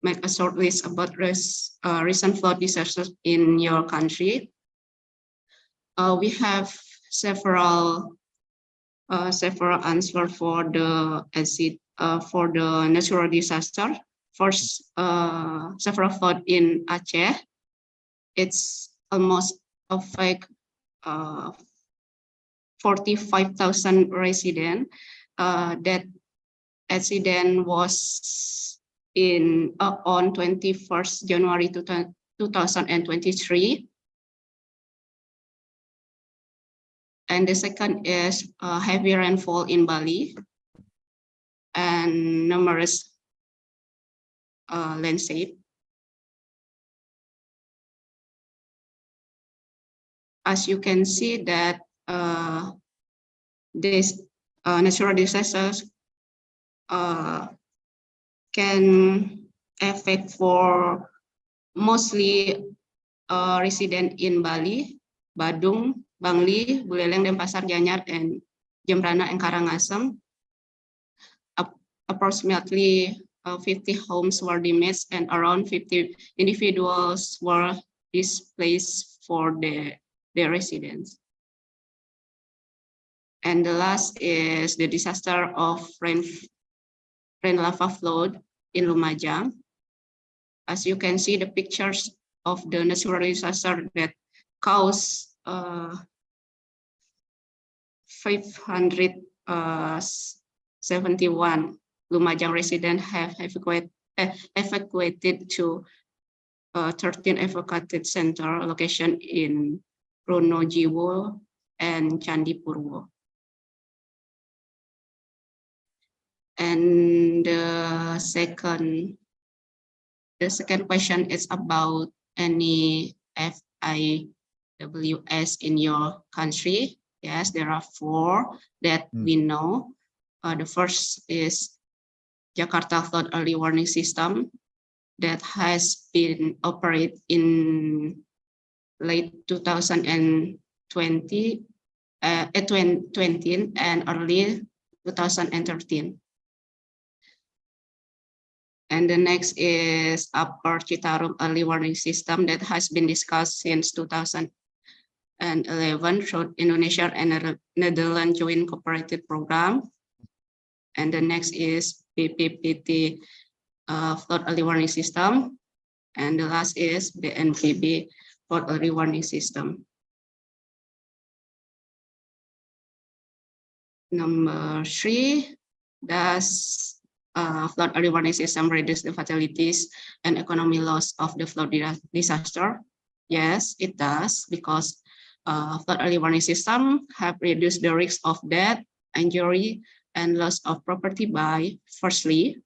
make a short list about recent flood disasters in your country. We have several answers for the natural disaster. First, several flood in Aceh. It's almost affect 45,000 residents. That accident was on 21st January 2023. And the second is heavy rainfall in Bali and numerous landscape. As you can see that these natural disasters can affect for mostly resident in Bali, Badung, Bangli, Buleleng, Denpasar, Gianyar, and Jembrana and Karangasem. Approximately 50 homes were damaged and around 50 individuals were displaced for their residence. And the last is the disaster of rain lava flood in Lumajang. As you can see the pictures of the natural disaster that caused 571 Lumajang residents have evacuated to 13 evacuated center location in Pronojiwo and Candipurwo. And the second question is about any FIWS in your country. Yes, there are 4 that we know. The first is Jakarta Flood Early Warning System that has been operated in late 2020 and early 2013. And the next is Upper Citarum Early Warning System that has been discussed since 2011 through Indonesia and Netherlands Joint Cooperative Program. And the next is BPPT Flood Early Warning System. And the last is BNPB Flood Early Warning System. Number 3, does flood early warning system reduce the fatalities and economic loss of the flood disaster? Yes, it does, because flood early warning system have reduced the risk of death, injury, and loss of property by, firstly,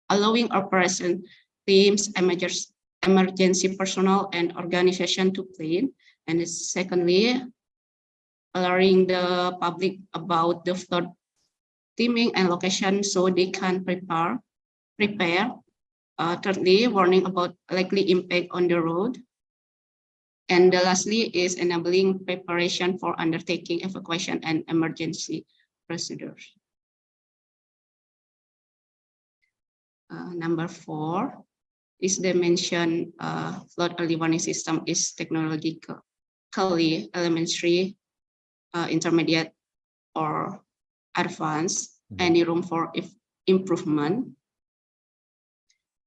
allowing operation teams, emergency personnel, and organization to plan, and secondly, alerting the public about the flood timing and location so they can prepare. Thirdly, warning about likely impact on the road. And lastly is enabling preparation for undertaking evacuation and emergency procedures. Number 4 is the mentioned flood early warning system is technologically elementary, intermediate, or advanced. Any room for improvement?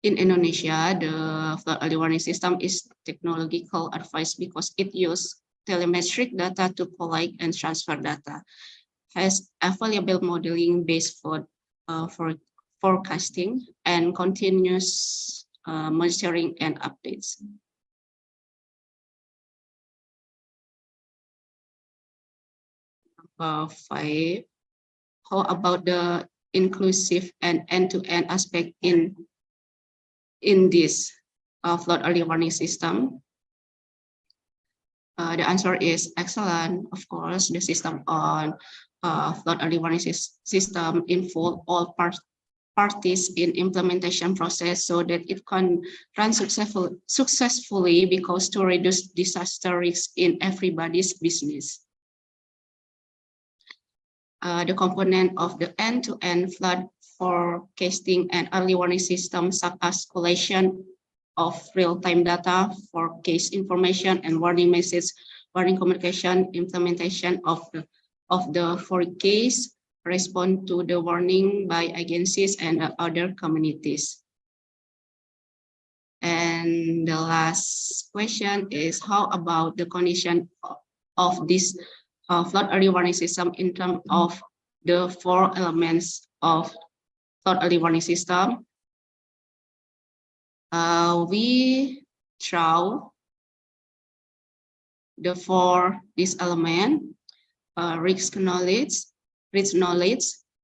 In Indonesia, the flood early warning system is technological advice because it uses telemetric data to collect and transfer data, has available modeling based for forecasting, and continuous monitoring and updates. Number 5, how about the inclusive and end-to-end aspect in this flood early warning system? The answer is excellent. Of course, the system on flood early warning system involve all parties in implementation process so that it can run successfully because to reduce disaster risk in everybody's business. The component of the end-to-end flood forecasting and early warning system, such as collation of real-time data, forecast information, and warning message, warning communication, implementation of the forecast, respond to the warning by agencies and other communities. And the last question is, how about the condition of this flood early warning system in terms of the 4 elements of flood early warning system? We draw the 4 this element: risk knowledge,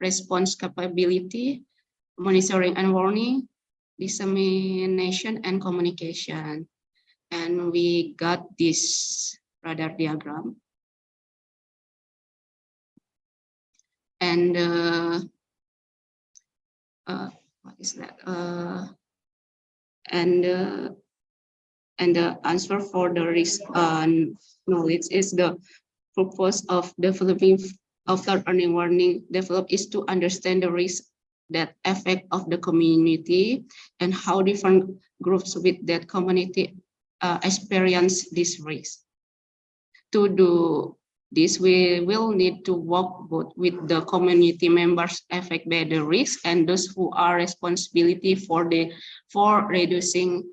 response capability, monitoring and warning, dissemination and communication. And we got this radar diagram. And what is that? And the answer for the risk knowledge is the purpose of developing flood early warning is to understand the risk that affect of the community and how different groups with that community experience this risk. To do this, we will need to work both with the community members affected by the risk and those who are responsibility for reducing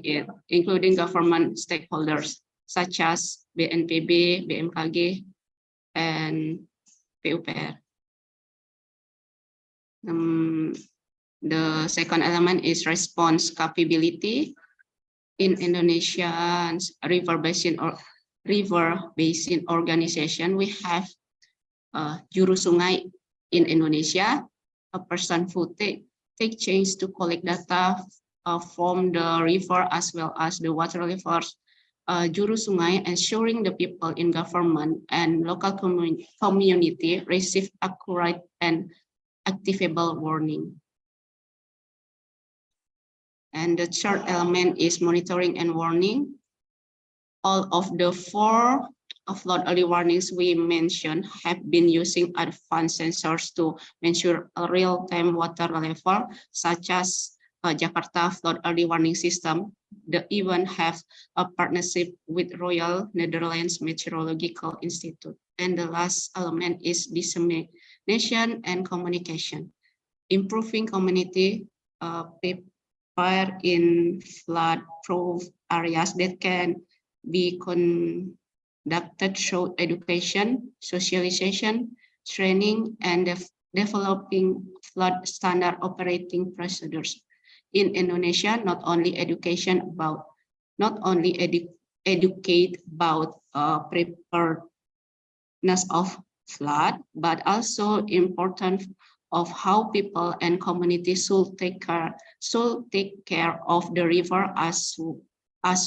it, including government stakeholders such as BNPB, BMKG, and PUPR. The second element is response capability. In Indonesia's river basin organization, we have juru sungai in Indonesia, a person who take change to collect data from the river as well as the water levels. Juru sungai ensuring the people in government and local community receive accurate and activable warning. And the third element is monitoring and warning. All of the four flood early warnings we mentioned have been using advanced sensors to measure a real-time water level, such as Jakarta flood early warning system. The event have a partnership with Royal Netherlands Meteorological Institute. And the last element is dissemination and communication. Improving community in flood-proof areas that can be conducted through education, socialization, training, and developing flood standard operating procedures. In Indonesia, not only educate about preparedness of flood, but also important of how people and communities should take care of the river, as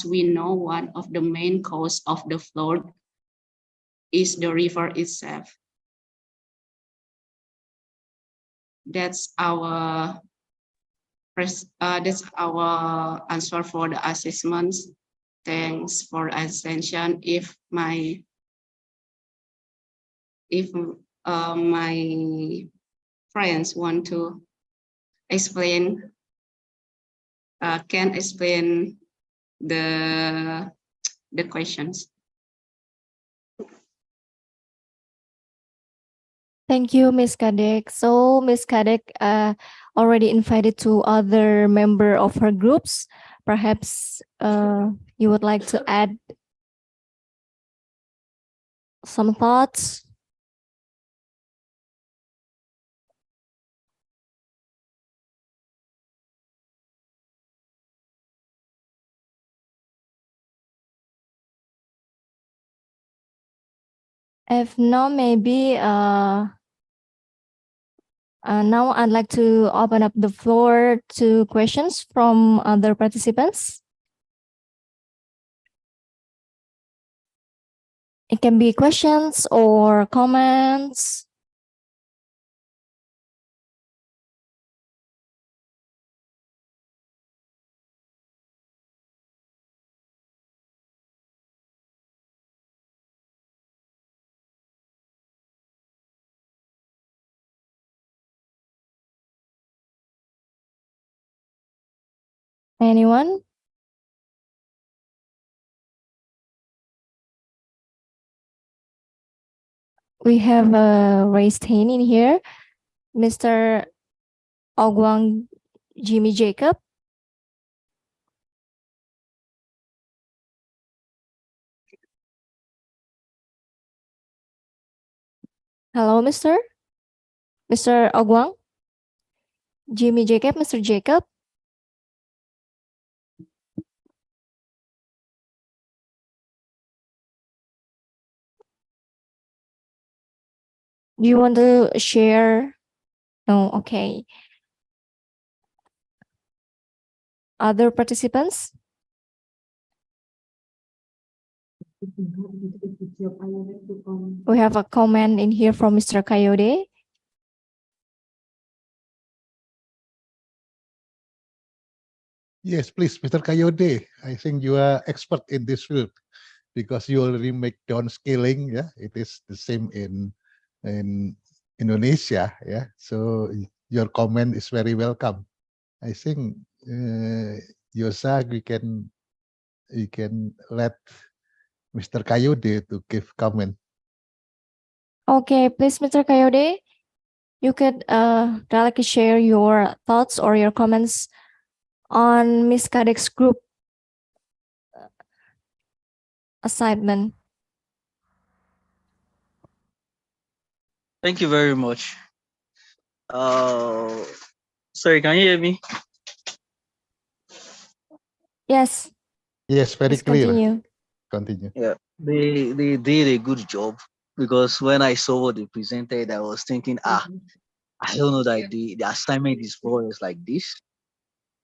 we know one of the main cause of the flood is the river itself. That's our answer for the assessments. Thanks for attention. If my friends want to explain, can explain the questions. Thank you, Ms. Kadek. So Ms. Kadek already invited to other member of her groups. Perhaps you would like to add some thoughts? If not, maybe now I'd like to open up the floor to questions from other participants. It can be questions or comments. Anyone? We have a raised hand in here. Mr. Ogwang Jimmy Jacob. Hello, Mr. Ogwang Jimmy Jacob, Mr. Jacob. Do you want to share? No, okay. Other participants? We have a comment in here from Mr. Coyote. Yes, please, Mr. Coyote. I think you are expert in this field because you already make downscaling. Yeah, it is the same in Indonesia. Yeah, so your comment is very welcome. I think Yosa, we can let Mr. Coyote to give comment. Okay, please, Mr. Coyote, you could directly share your thoughts or your comments on Ms. Kadek's group assignment. Thank you very much. Sorry, can you hear me? Yes, Yes, very please clear. continue. Continue. Yeah, they did a good job, because when I saw what they presented, I was thinking, I don't know that the assignment is for us like this.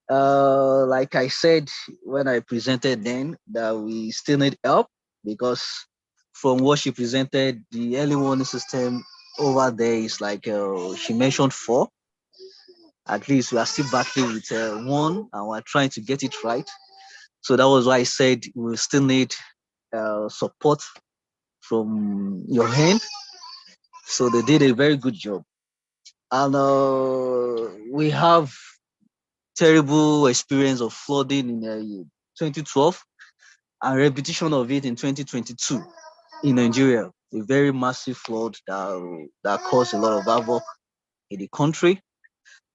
Like I said when I presented then, that we still need help, because from what she presented, the early warning system over there is like she mentioned 4. At least we are still battling with 1, and we're trying to get it right. So that was why I said we still need support from your hand. So they did a very good job. And we have terrible experience of flooding in 2012, and repetition of it in 2022 in Nigeria. A very massive flood that caused a lot of havoc in the country.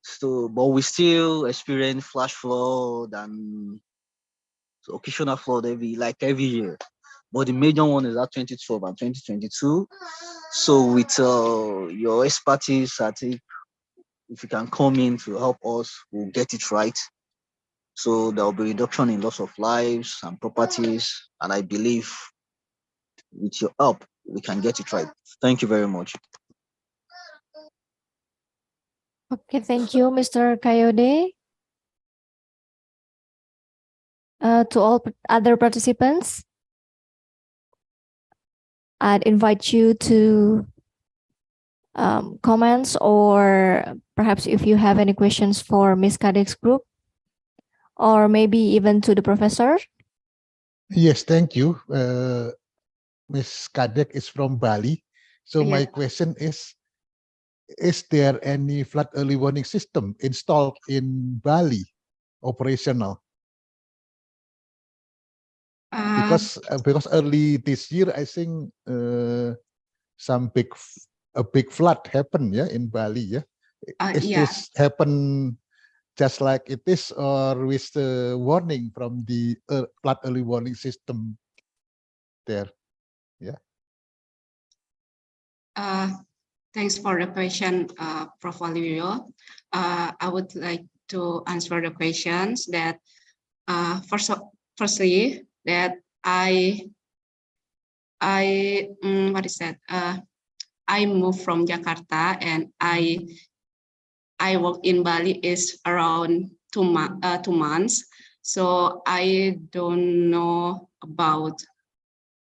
So, but we still experience flash flood and occasional flood every year. But the major one is at 2012 and 2022. So with your expertise, I think if you can come in to help us, we'll get it right. So there will be reduction in loss of lives and properties. And I believe with your help, we can get it right. Thank you very much. Okay, thank you, Mr. Kayode. To all other participants, I'd invite you to comments, or perhaps if you have any questions for Ms. Kadek's group, or maybe even to the professor. Yes, thank you. Ms. Kadek is from Bali. So my question is there any flood early warning system installed in Bali, operational? Because early this year, I think a big flood happened, in Bali, Is this happen just like it is, or with the warning from the flood early warning system there? Thanks for the question, Prof. Waluyo. I would like to answer the questions that firstly that what is that? I moved from Jakarta, and I work in Bali is around 2 months. So I don't know about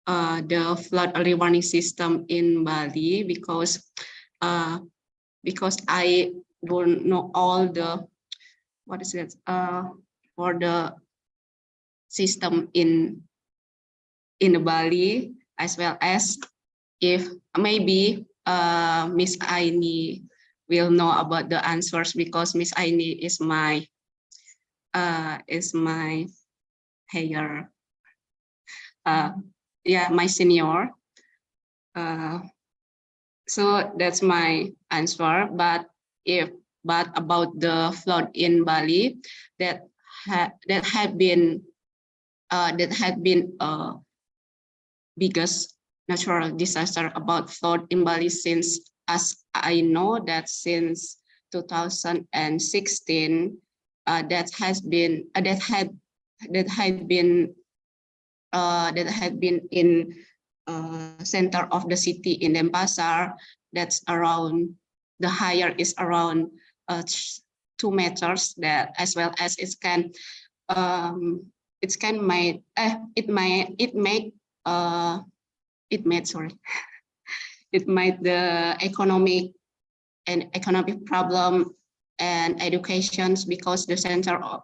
the flood early warning system in Bali, because I don't know all the for the system in Bali, as well as if maybe Miss Aini will know about the answers, because Miss Aini is my higher my senior. So that's my answer. But about the flood in Bali, that had been biggest natural disaster about flood in Bali, since, as I know, that since 2016, that had been in center of the city in Denpasar. That's around, the higher is around 2 meters. That, as well as it made the economic problem and educations, because the center of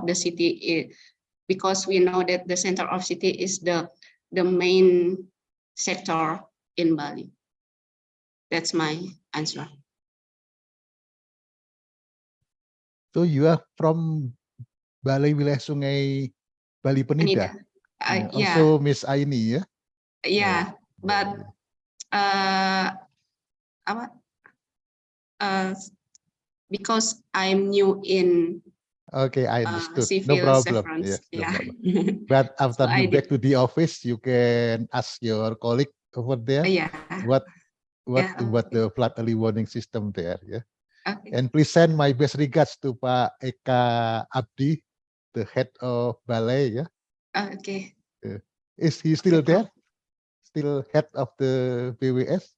the city is, because we know that the center of city is the main sector in Bali. That's my answer. So you are from Balai Wilayah Sungai Bali Penida? Also Miss Aini, but because I'm new in okay, I understood. Civil No problem. Severance. Yes, no problem. But after So you back to the office, you can ask your colleague over there what what Yeah, what okay. the flood early warning system there. Yeah. Okay. And please send my best regards to Pak Eka Abdi, the head of ballet. Yeah. Okay. Is he still there? Still head of the BWS?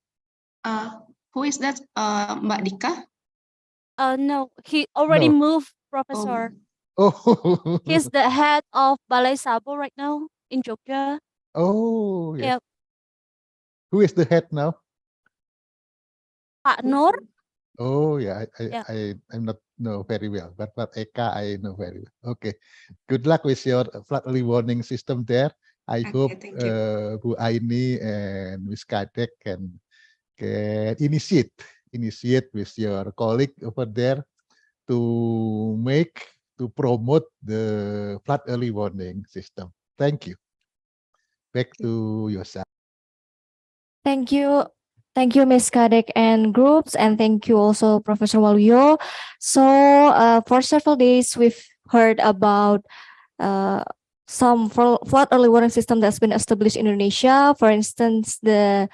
Who is that? Mbak Dika? No, he already No. moved, Oh. Professor. Oh. He's the head of Balai Sabo right now in Jogja. Oh, yes. Yep. Who is the head now? Pak Nur. Oh, yeah. Yeah. I'm not know very well, but Eka I know very well. Okay. Good luck with your flood early warning system there. I Okay, hope thank you. Bu Aini and Miss Kadek can initiate with your colleague over there to promote the flood early warning system. Thank you. Back to Yosa. Thank you. Thank you, Ms. Kadek and groups, and thank you also, Professor Waluyo. So, for several days, we've heard about some flood early warning system that's been established in Indonesia. For instance, the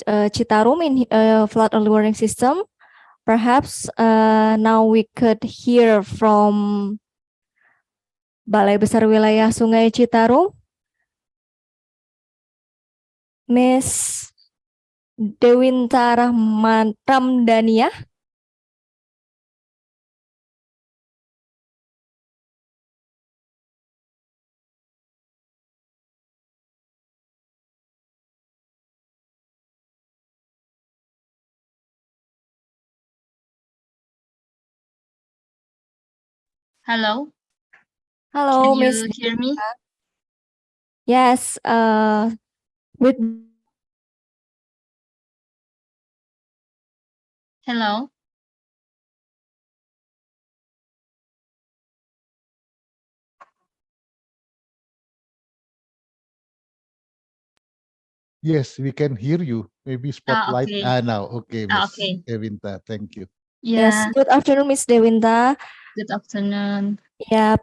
Citarum in flood early warning system. Perhaps now we could hear from Balai Besar Wilayah Sungai Citarum, Miss Dewinta Ramdhania. Hello, Hello, can Miss. you hear me? Yes, with Hello. Yes, we can hear you. Maybe spotlight. Okay. Now, okay, Miss Okay. Evinta. Thank you. yes, Yeah, good afternoon, Miss Dewinta. good afternoon. Yeah,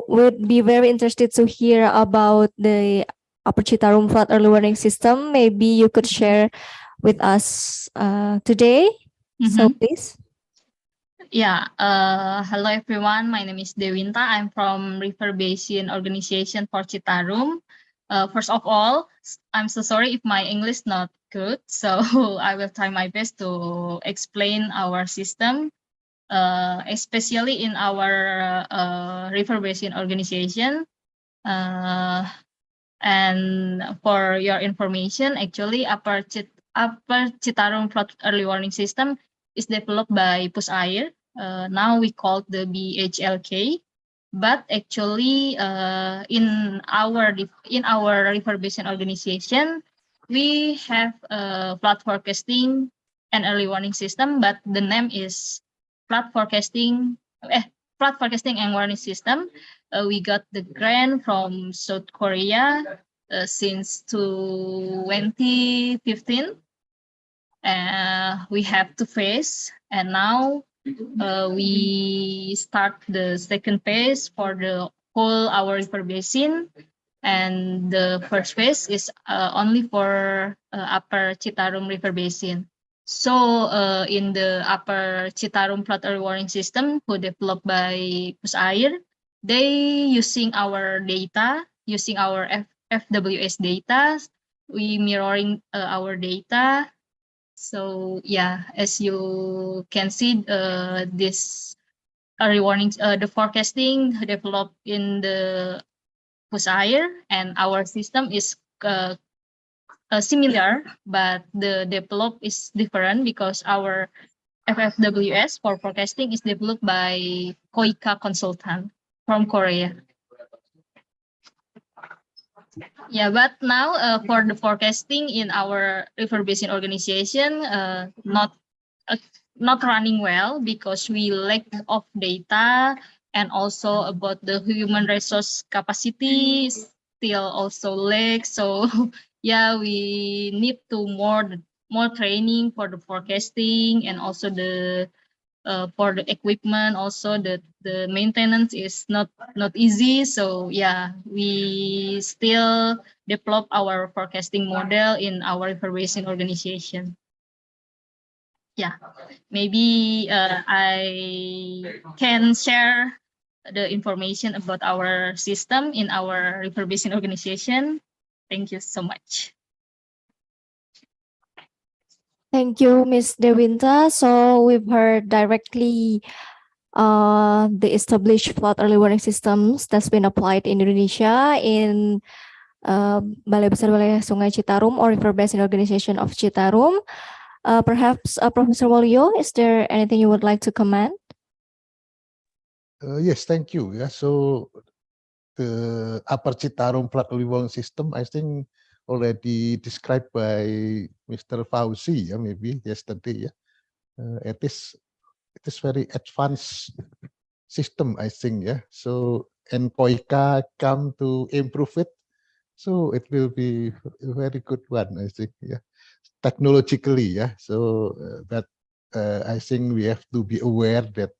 we'd be very interested to hear about the Upper Citarum flood early warning system. Maybe you could share with us today. So please. Yeah, hello everyone. My name is Dewinta. I'm from River Basin Organization for Citarum. First of all, I'm so sorry if my English not good, so I will try my best to explain our system, especially in our River Basin Organization. And for your information, actually, Upper Citarum Flood Early Warning System is developed by Pusair. Now we call it the BHLK. But actually, in our river basin organization, we have a flood forecasting and early warning system, but the name is flood forecasting. Flood forecasting and warning system. We got the grant from South Korea since 2015. We have two phase, and now we start the second phase for the whole our river basin, and the first phase is only for Upper Citarum River Basin. So in the Upper Citarum flood early warning system, who developed by Pusair, they using our data, using our FWS data. We mirroring our data. So yeah, as you can see, this early warnings, the forecasting developed in the Pusair, and our system is similar, but the develop is different because our FFWS for forecasting is developed by Koika Consultant from Korea. Yeah, but now for the forecasting in our river basin organization, not running well because we lack of data, and also about the human resource capacity still also lack. So yeah, we need to more training for the forecasting, and also the for the equipment. Also, the maintenance is not easy. So yeah, we still develop our forecasting model in our river basin organization. Yeah, maybe I can share the information about our system in our river basin organization. Thank you so much. Thank you, Ms. Dewinta. So we've heard directly the established flood early warning systems that's been applied in Indonesia in Balai Besar Wilayah Sungai Citarum or River Basin Organization of Citarum. Perhaps Professor Waluyo, is there anything you would like to comment? Yes, thank you. Yeah, so the Upper Citarum flood early warning system, I think, already described by Mr. Fauzi, maybe yesterday. It is very advanced system, I think. Yeah. So and COICA come to improve it, so it will be a very good one, I think. Yeah, technologically. Yeah. So that I think we have to be aware that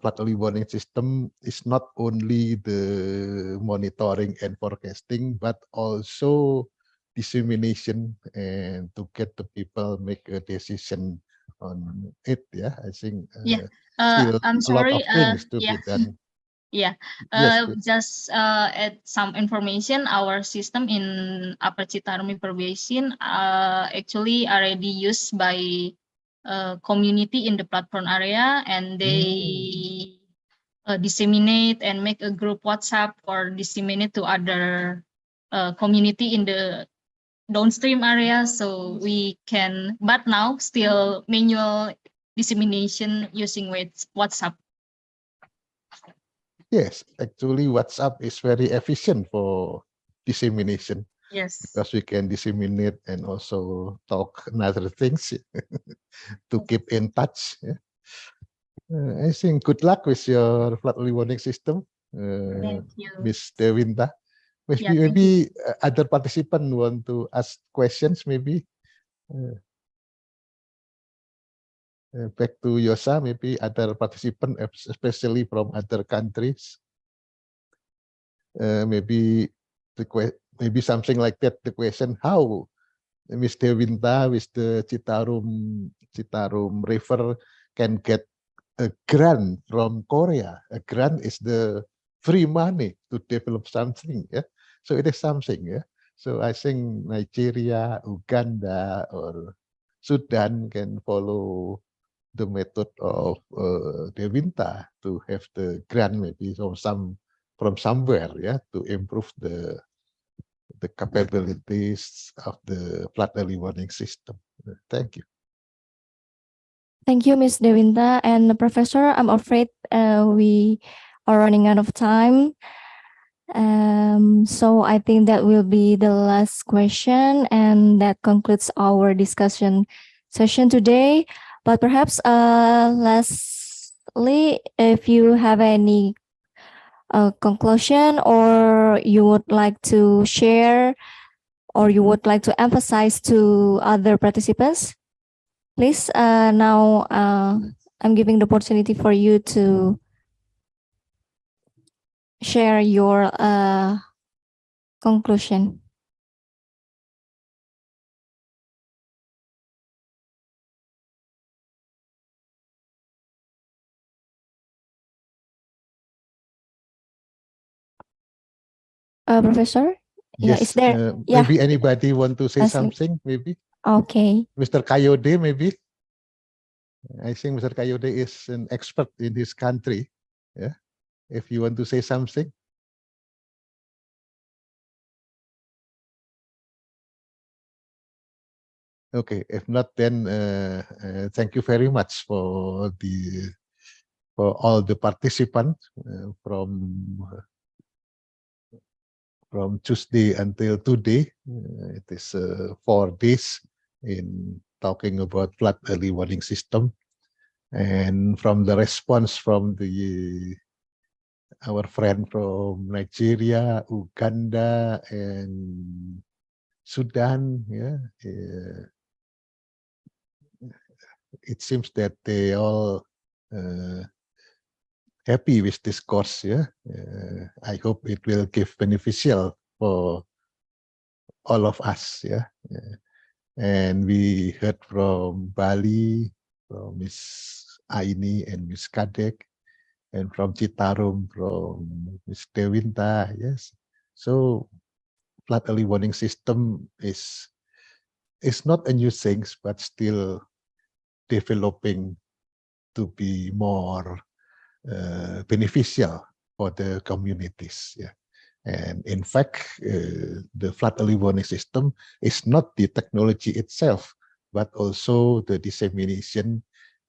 flood early warning system is not only the monitoring and forecasting, but also dissemination and to get the people make a decision on it. Yeah, I think Yeah, still I'm a lot sorry. of things to Yeah. be done. Yeah, Yes, please. just add some information. Our system in Upper Citarum River Basin actually already used by community in the platform area, and they disseminate and make a group WhatsApp or disseminate to other community in the downstream area. So we can, but now still manual dissemination using WhatsApp. Yes, actually WhatsApp is very efficient for dissemination Yes. because we can disseminate and also talk another things to keep in touch. Yeah. I think good luck with your flood early warning system, Thank you. Miss Dewinta. Yeah, thank you. Maybe other participants want to ask questions. Maybe back to Yosa. Maybe other participants, especially from other countries. Maybe maybe something like that. The question: how Miss Dewinta with the Citarum River can get a grant from Korea. A grant is the free money to develop something. Yeah, so it is something. Yeah, so I think Nigeria, Uganda, or Sudan can follow the method of Dewinta to have the grant maybe from somewhere. Yeah, to improve the capabilities of the flood early warning system. Thank you. Thank you, Ms. Dewinta. And Professor, I'm afraid we are running out of time. So I think that will be the last question, and that concludes our discussion session today. But perhaps lastly, if you have any conclusion or you would like to share or you would like to emphasize to other participants, please now I'm giving the opportunity for you to share your conclusion. Professor? Yeah, is Yes, there? maybe anybody want to say Leslie. something? Maybe Okay. Mr. Kayode, maybe. I think Mr. Kayode is an expert in this country. Yeah, if you want to say something. Okay, if not, then thank you very much for all the participants from Tuesday until today. It is 4 days in talking about flood early warning system, and from the response from our friend from Nigeria, Uganda, and Sudan, yeah, it seems that they all happy with this course. Yeah, I hope it will give beneficial for all of us. Yeah, and we heard from Bali, from Miss Aini and Miss Kadek, and from Citarum, from Miss Dewinta. Yes, so flood early warning system is not a new thing, but still developing to be more beneficial for the communities. Yeah. And in fact, the flood early warning system is not the technology itself, but also the dissemination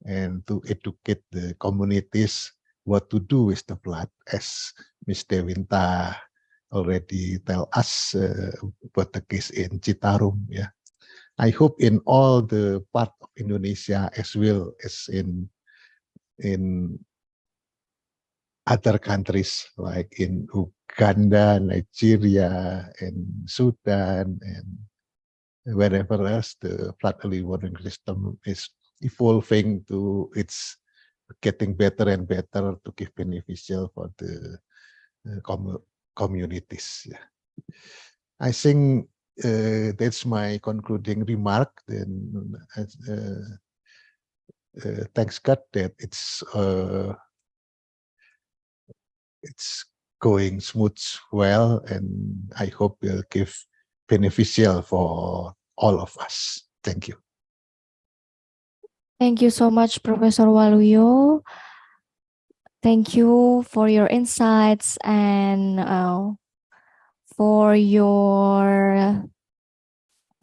and to educate the communities what to do with the flood, as Ms. Dewinta already tell us about the case in Citarum. Yeah, I hope in all the part of Indonesia as well as in other countries like in Uganda, Nigeria, and Sudan, and wherever else, the flood early warning system is evolving to it's getting better and better to give beneficial for the communities. Yeah. I think that's my concluding remark. Then thanks God that it's going smooth well, and I hope will give beneficial for all of us. Thank you. Thank you so much, Professor Waluyo. Thank you for your insights and for your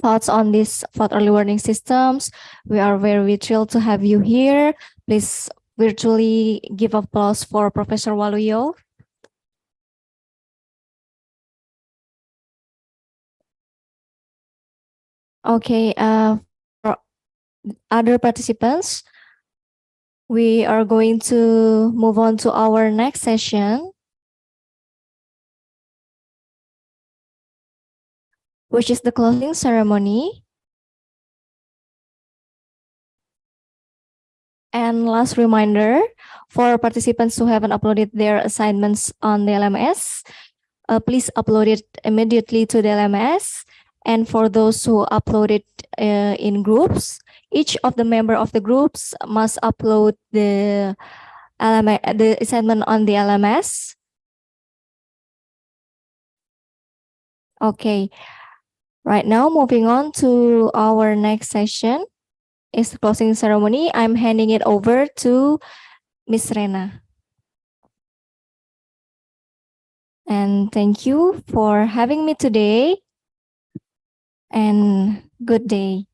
thoughts on this flood early warning systems. We are very thrilled to have you here. Please virtually give applause for Professor Waluyo. Okay, for other participants, we are going to move on to our next session, which is the closing ceremony. And last reminder for participants who haven't uploaded their assignments on the LMS, please upload it immediately to the LMS. And for those who uploaded in groups, each of the member of the groups must upload the assignment on the LMS. Okay, right now moving on to our next session is the closing ceremony. I'm handing it over to Miss Rena. And thank you for having me today, and good day.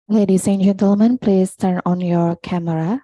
Ladies and gentlemen, please turn on your camera.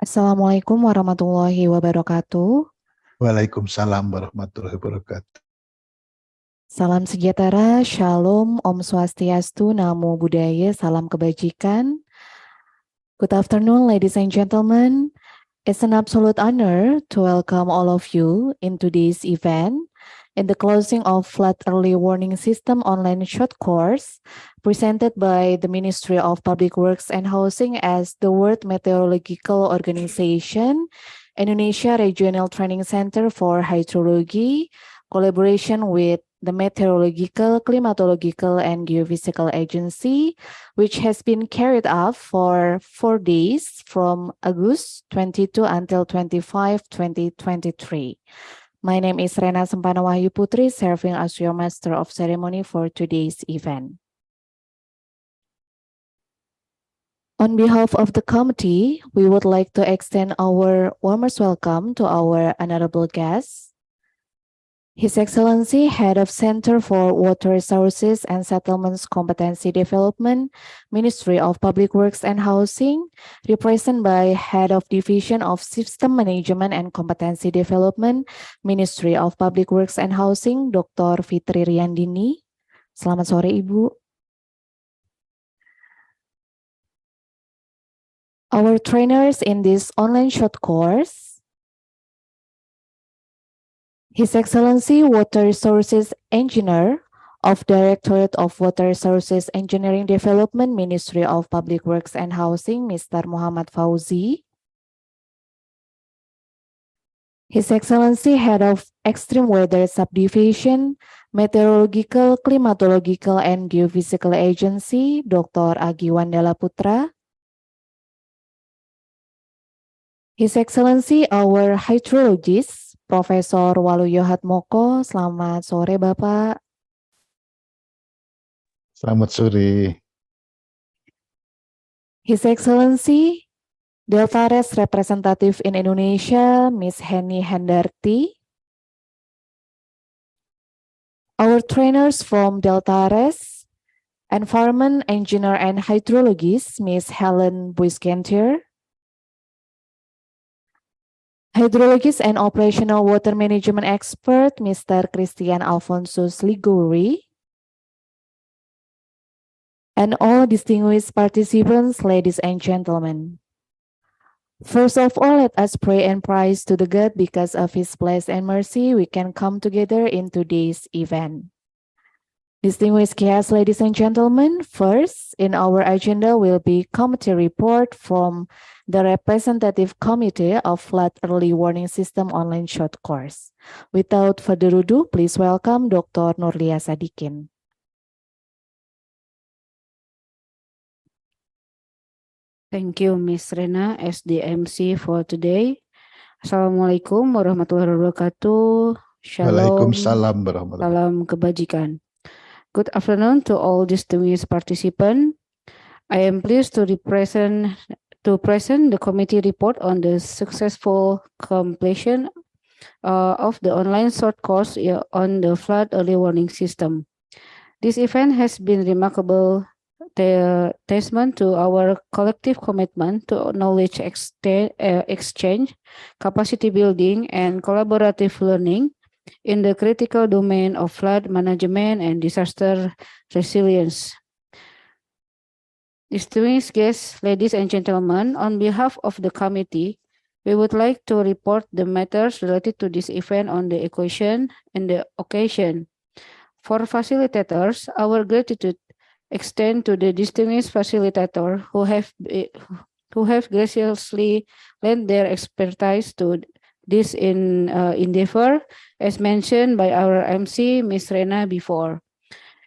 Assalamualaikum warahmatullahi wabarakatuh. Waalaikumsalam warahmatullahi wabarakatuh. Salam sejahtera, shalom, om swastiastu, namo buddhaya, salam kebajikan. Good afternoon, ladies and gentlemen. It's an absolute honor to welcome all of you into this event in the closing of Flood Early Warning System online short course presented by the Ministry of Public Works and Housing as the World Meteorological Organization, Indonesia Regional Training Center for Hydrology, collaboration with the Meteorological, Climatological, and Geophysical Agency, which has been carried out for 4 days from August 22 until 25, 2023. My name is Rena Sempana Wahyu Putri, serving as your Master of Ceremony for today's event. On behalf of the committee, we would like to extend our warmest welcome to our honorable guests, His Excellency, Head of Center for Water Resources and Settlements Competency Development, Ministry of Public Works and Housing, represented by Head of Division of System Management and Competency Development, Ministry of Public Works and Housing, Dr. Fitri Riyandini. Selamat sore, Ibu. Our trainers in this online short course, His Excellency Water Resources Engineer of Directorate of Water Resources Engineering Development, Ministry of Public Works and Housing, Mr. Muhammad Fauzi. His Excellency Head of Extreme Weather Subdivision, Meteorological, Climatological, and Geophysical Agency, Dr. Agi Wandala Putra. His Excellency our Hydrologist, Profesor Waluyo Hatmoko. Selamat sore, Bapak. Selamat sore. His Excellency Deltares Representative in Indonesia, Miss Henny Hendarti. Our trainers from Deltares, Environment Engineer and Hydrologist, Miss Helen Buiskentier. Hydrologist and Operational Water Management Expert, Mr. Christian Alfonsus Liguri. And all distinguished participants, ladies and gentlemen. First of all, let us pray and praise to the God because of His blessing and mercy we can come together in today's event. Distinguished guests, ladies and gentlemen, first in our agenda will be committee report from the representative committee of Flood Early Warning System online short course. Without further ado, please welcome Dr. Nurlia Sadikin. Thank you, Miss Rena, as the MC for today. Assalamualaikum warahmatullahi wabarakatuh. Shalom. Waalaikumsalam warahmatullahi wabarakatuh. Salam kebajikan. Good afternoon to all distinguished participants. I am pleased to present the committee report on the successful completion of the online short course on the flood early warning system. This event has been remarkable testament to our collective commitment to knowledge exchange, capacity building, and collaborative learning in the critical domain of flood management and disaster resilience. Distinguished guests, ladies and gentlemen, on behalf of the committee, we would like to report the matters related to this event on the occasion. For facilitators, our gratitude extend to the distinguished facilitator who have graciously lent their expertise to this endeavor, as mentioned by our MC, Ms. Rena, before.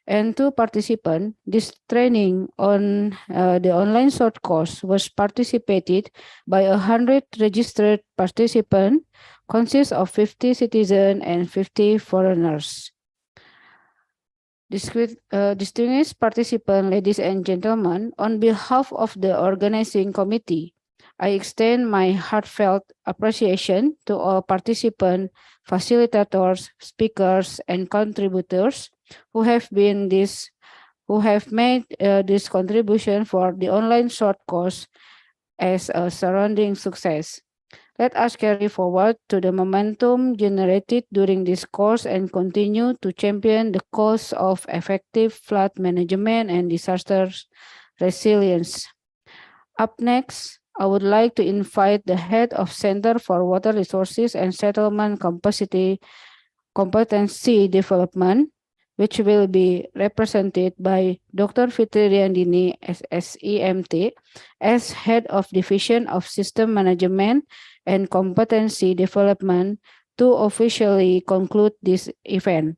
And to participants, this training on the online short course was participated by 100 registered participants, consists of 50 citizens and 50 foreigners. Distinguished participants, ladies and gentlemen, on behalf of the organizing committee, I extend my heartfelt appreciation to all participants, facilitators, speakers, and contributors who have made this contribution for the online short course as a surrounding success. Let us carry forward to the momentum generated during this course and continue to champion the cause of effective flood management and disaster resilience. Up next, I would like to invite the head of Center for Water Resources and Settlement Competency Development, which will be represented by Dr. Fitri Riandini SEMT as Head of Division of System Management and Competency Development to officially conclude this event.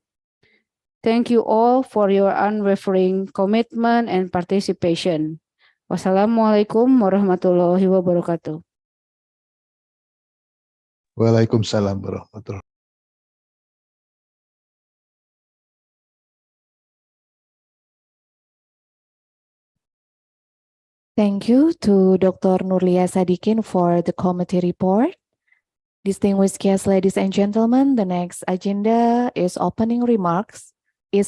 Thank you all for your unwavering commitment and participation. Wassalamualaikum warahmatullahi wabarakatuh. Waalaikumsalam warahmatullahi. Thank you to Dr. Nurlia Sadikin for the committee report. Distinguished guests, ladies and gentlemen, the next agenda is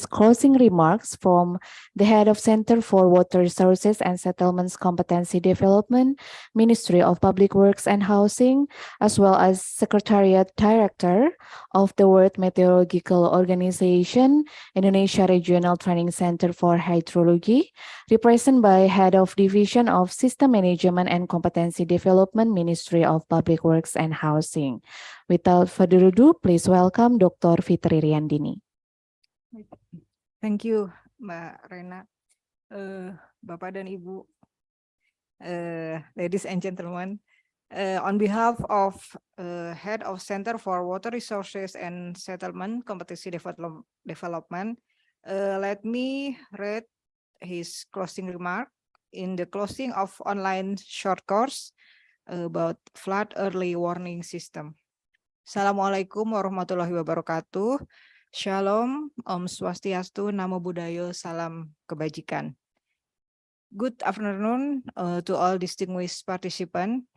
closing remarks from the head of Center for Water Resources and Settlements Competency Development, Ministry of Public Works and Housing, as well as Secretariat Director of the World Meteorological Organization, Indonesia Regional Training Center for Hydrology, represented by Head of Division of System Management and Competency Development, Ministry of Public Works and Housing. Without further ado, please welcome Dr. Fitri Riandini. Thank you, Mbak Rena, Bapak dan Ibu, ladies and gentlemen. On behalf of Head of Center for Water Resources and Settlement Competency Development, let me read his closing remark in the closing of online short course about flood early warning system. Assalamualaikum warahmatullahi wabarakatuh. Shalom, Om Swastiastu, Namo Buddhaya, Salam Kebajikan. Good afternoon to all distinguished participants.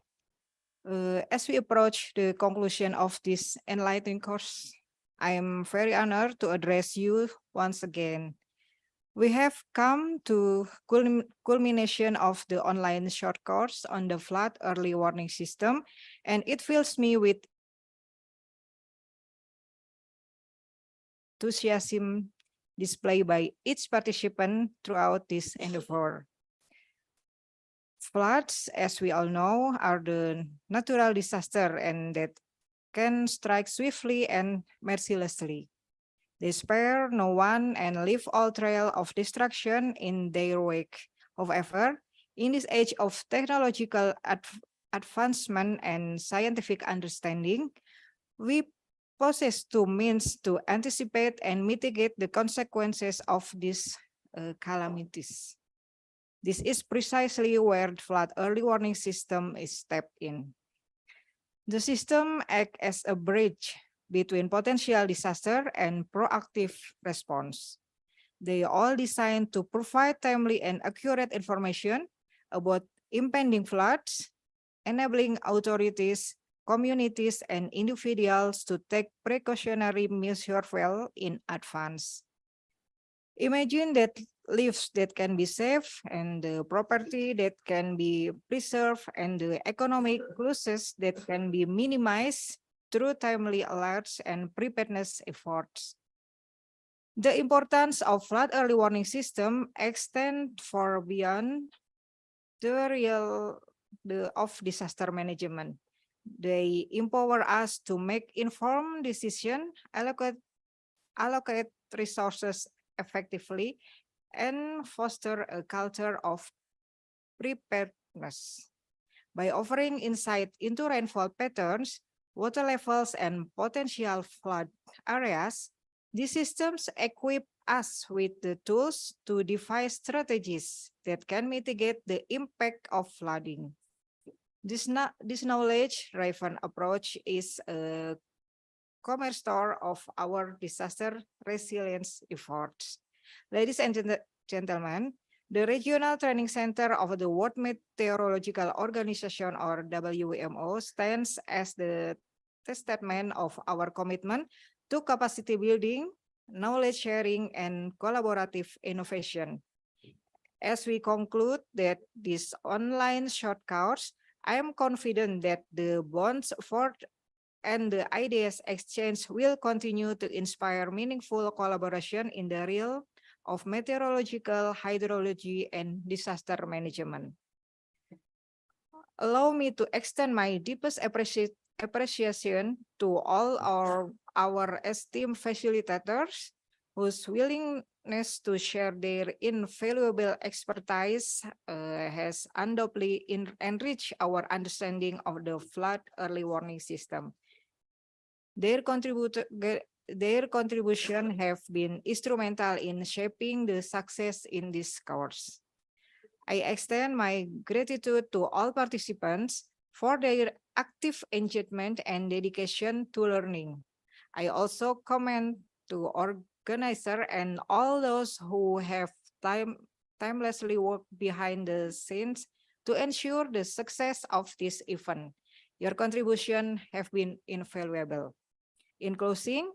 As we approach the conclusion of this enlightening course, I am very honored to address you once again. We have come to culmination of the online short course on the flood early warning system, and it fills me with enthusiasm displayed by each participant throughout this endeavor. Floods, as we all know, are the natural disaster and that can strike swiftly and mercilessly. They spare no one and leave all trail of destruction in their wake. However, in this age of technological advancement and scientific understanding, we possess two means to anticipate and mitigate the consequences of these calamities. This is precisely where the flood early warning system is stepped in. The system acts as a bridge between potential disaster and proactive response. They are all designed to provide timely and accurate information about impending floods, enabling authorities, communities, and individuals to take precautionary measures well in advance. Imagine that lives that can be saved and the property that can be preserved and the economic losses that can be minimized through timely alerts and preparedness efforts. The importance of flood early warning system extends far beyond the realm of disaster management. They empower us to make informed decisions, allocate resources effectively, and foster a culture of preparedness. By offering insight into rainfall patterns, water levels, and potential flood areas, these systems equip us with the tools to devise strategies that can mitigate the impact of flooding. This knowledge-driven approach is a cornerstone of our disaster resilience efforts. Ladies and gentlemen, the Regional Training Center of the World Meteorological Organization, or WMO, stands as the testament of our commitment to capacity building, knowledge sharing, and collaborative innovation. As we conclude that this online short course, I am confident that the bonds forged and the ideas exchange will continue to inspire meaningful collaboration in the realm of meteorological, hydrology, and disaster management. Allow me to extend my deepest appreciation to all our esteemed facilitators whose willingness to share their invaluable expertise has undoubtedly enriched our understanding of the flood early warning system. Their contribution have been instrumental in shaping the success in this course. I extend my gratitude to all participants for their active engagement and dedication to learning. I also commend to organizer and all those who have timelessly worked behind the scenes to ensure the success of this event. Your contribution have been invaluable. In closing,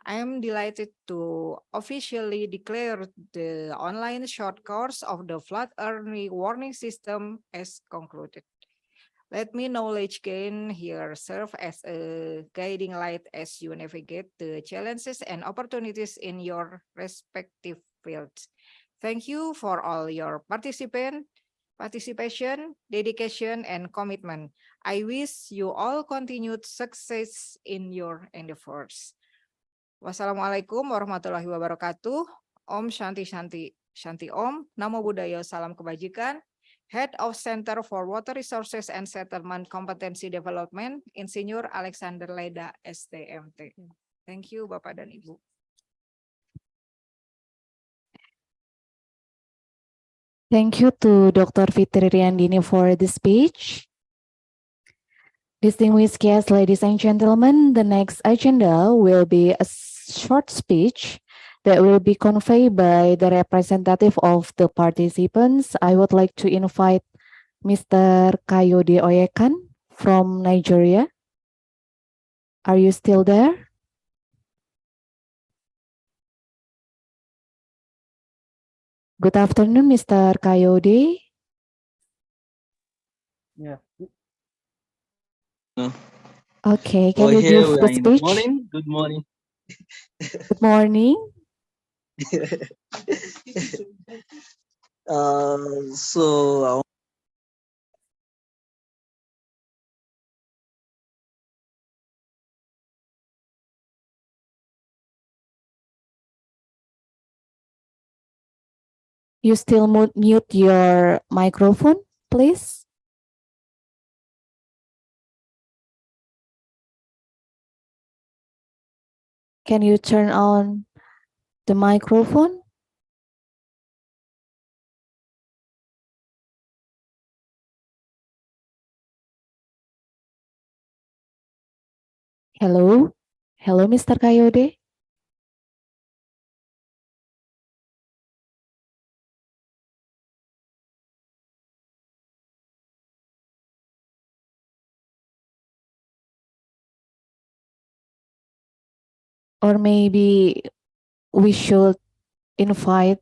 I am delighted to officially declare the online short course of the flood early warning system as concluded. Let me knowledge gain here serve as a guiding light as you navigate the challenges and opportunities in your respective fields. Thank you for all your participation, dedication, and commitment. I wish you all continued success in your endeavors. Wassalamualaikum warahmatullahi wabarakatuh. Om Shanti Shanti Shanti Om. Namo Buddhaya, salam kebajikan. Head of Center for Water Resources and Settlement Competency Development, Insinyur Alexander Leda, STMT. Thank you, Bapak dan Ibu. Thank you to Dr. Fitri Riandini for the speech. Distinguished guests, ladies and gentlemen, the next agenda will be a short speech that will be conveyed by the representative of the participants. I would like to invite Mr. Kayode Oyekan from Nigeria. Are you still there? Good afternoon, Mr. Kayode. Yeah. Okay, can you here give we the are in the speech? morning. Good morning. Good morning. So You still mute your microphone, please. Can you turn on the microphone? Hello? Hello, Mr. Kayode? Or maybe we should invite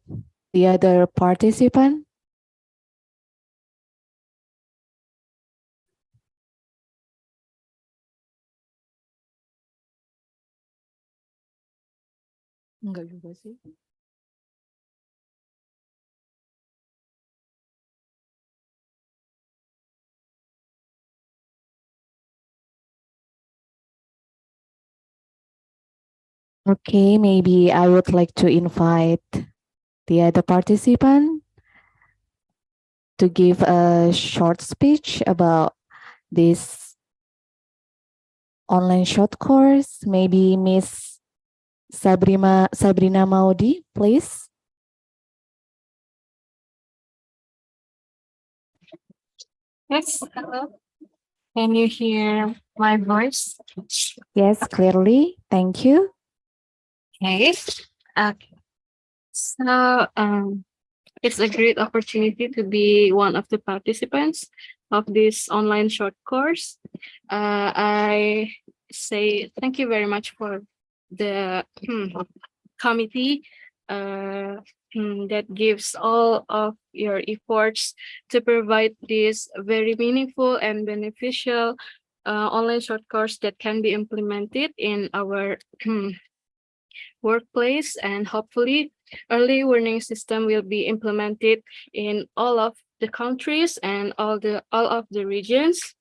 the other participant? Enggak juga sih. Okay, maybe I would like to invite the other participant to give a short speech about this online short course. Maybe Miss Sabrina Maudi, please. Yes, hello. Can you hear my voice? Yes, clearly. Thank you. Okay. Okay. So it's a great opportunity to be one of the participants of this online short course. I say thank you very much for the committee that gives all of your efforts to provide this very meaningful and beneficial online short course that can be implemented in our workplace, and hopefully early warning system will be implemented in all of the countries and all of the regions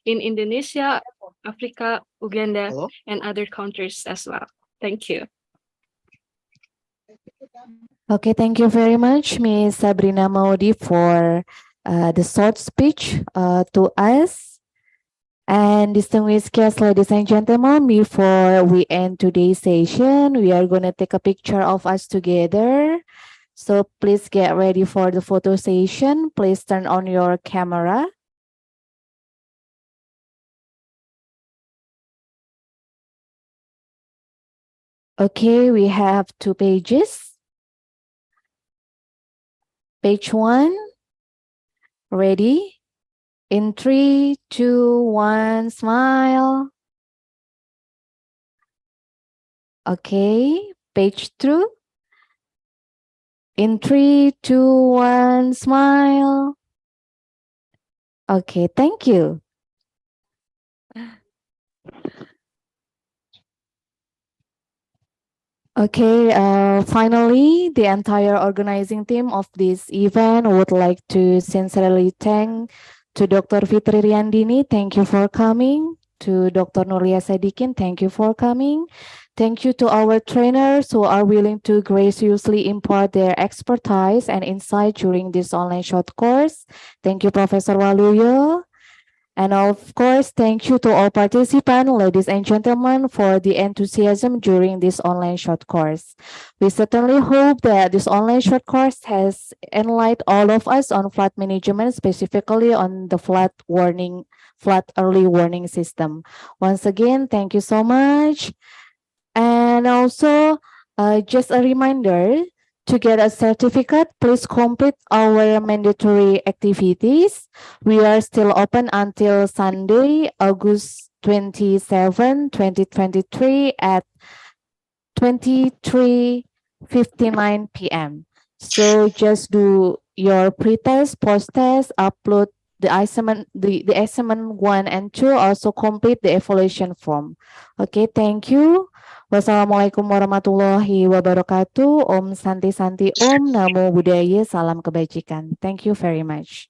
in Indonesia, Africa, Uganda, and other countries as well. Thank you. Okay, thank you very much, Ms. Sabrina Maudi, for the short speech to us. And distinguished guests, ladies and gentlemen, before we end today's session, we are going to take a picture of us together. So please get ready for the photo session. Please turn on your camera. Okay, we have 2 pages. Page 1, ready? In 3, 2, 1, smile. Okay, page 2. In 3, 2, 1, smile. Okay, thank you. Okay, finally, the entire organizing team of this event would like to sincerely thank to Dr. Fitri Riandini, thank you for coming. To Dr. Nuria Sadikin, thank you for coming. Thank you to our trainers who are willing to graciously impart their expertise and insight during this online short course. Thank you, Professor Waluyo. And of course, thank you to all participants, ladies and gentlemen, for the enthusiasm during this online short course. We certainly hope that this online short course has enlightened all of us on flood management, specifically on the flood early warning system. Once again, thank you so much. And also, just a reminder, to get a certificate, please complete our mandatory activities. We are still open until Sunday, August 27, 2023 at 23:59 p.m. So just do your pretest, post-test, upload the assignment 1 and 2, also complete the evaluation form. Okay, thank you. Wassalamualaikum warahmatullahi wabarakatuh. Om Santi Santi Om, Namo Buddhaya, Salam Kebajikan. Thank you very much.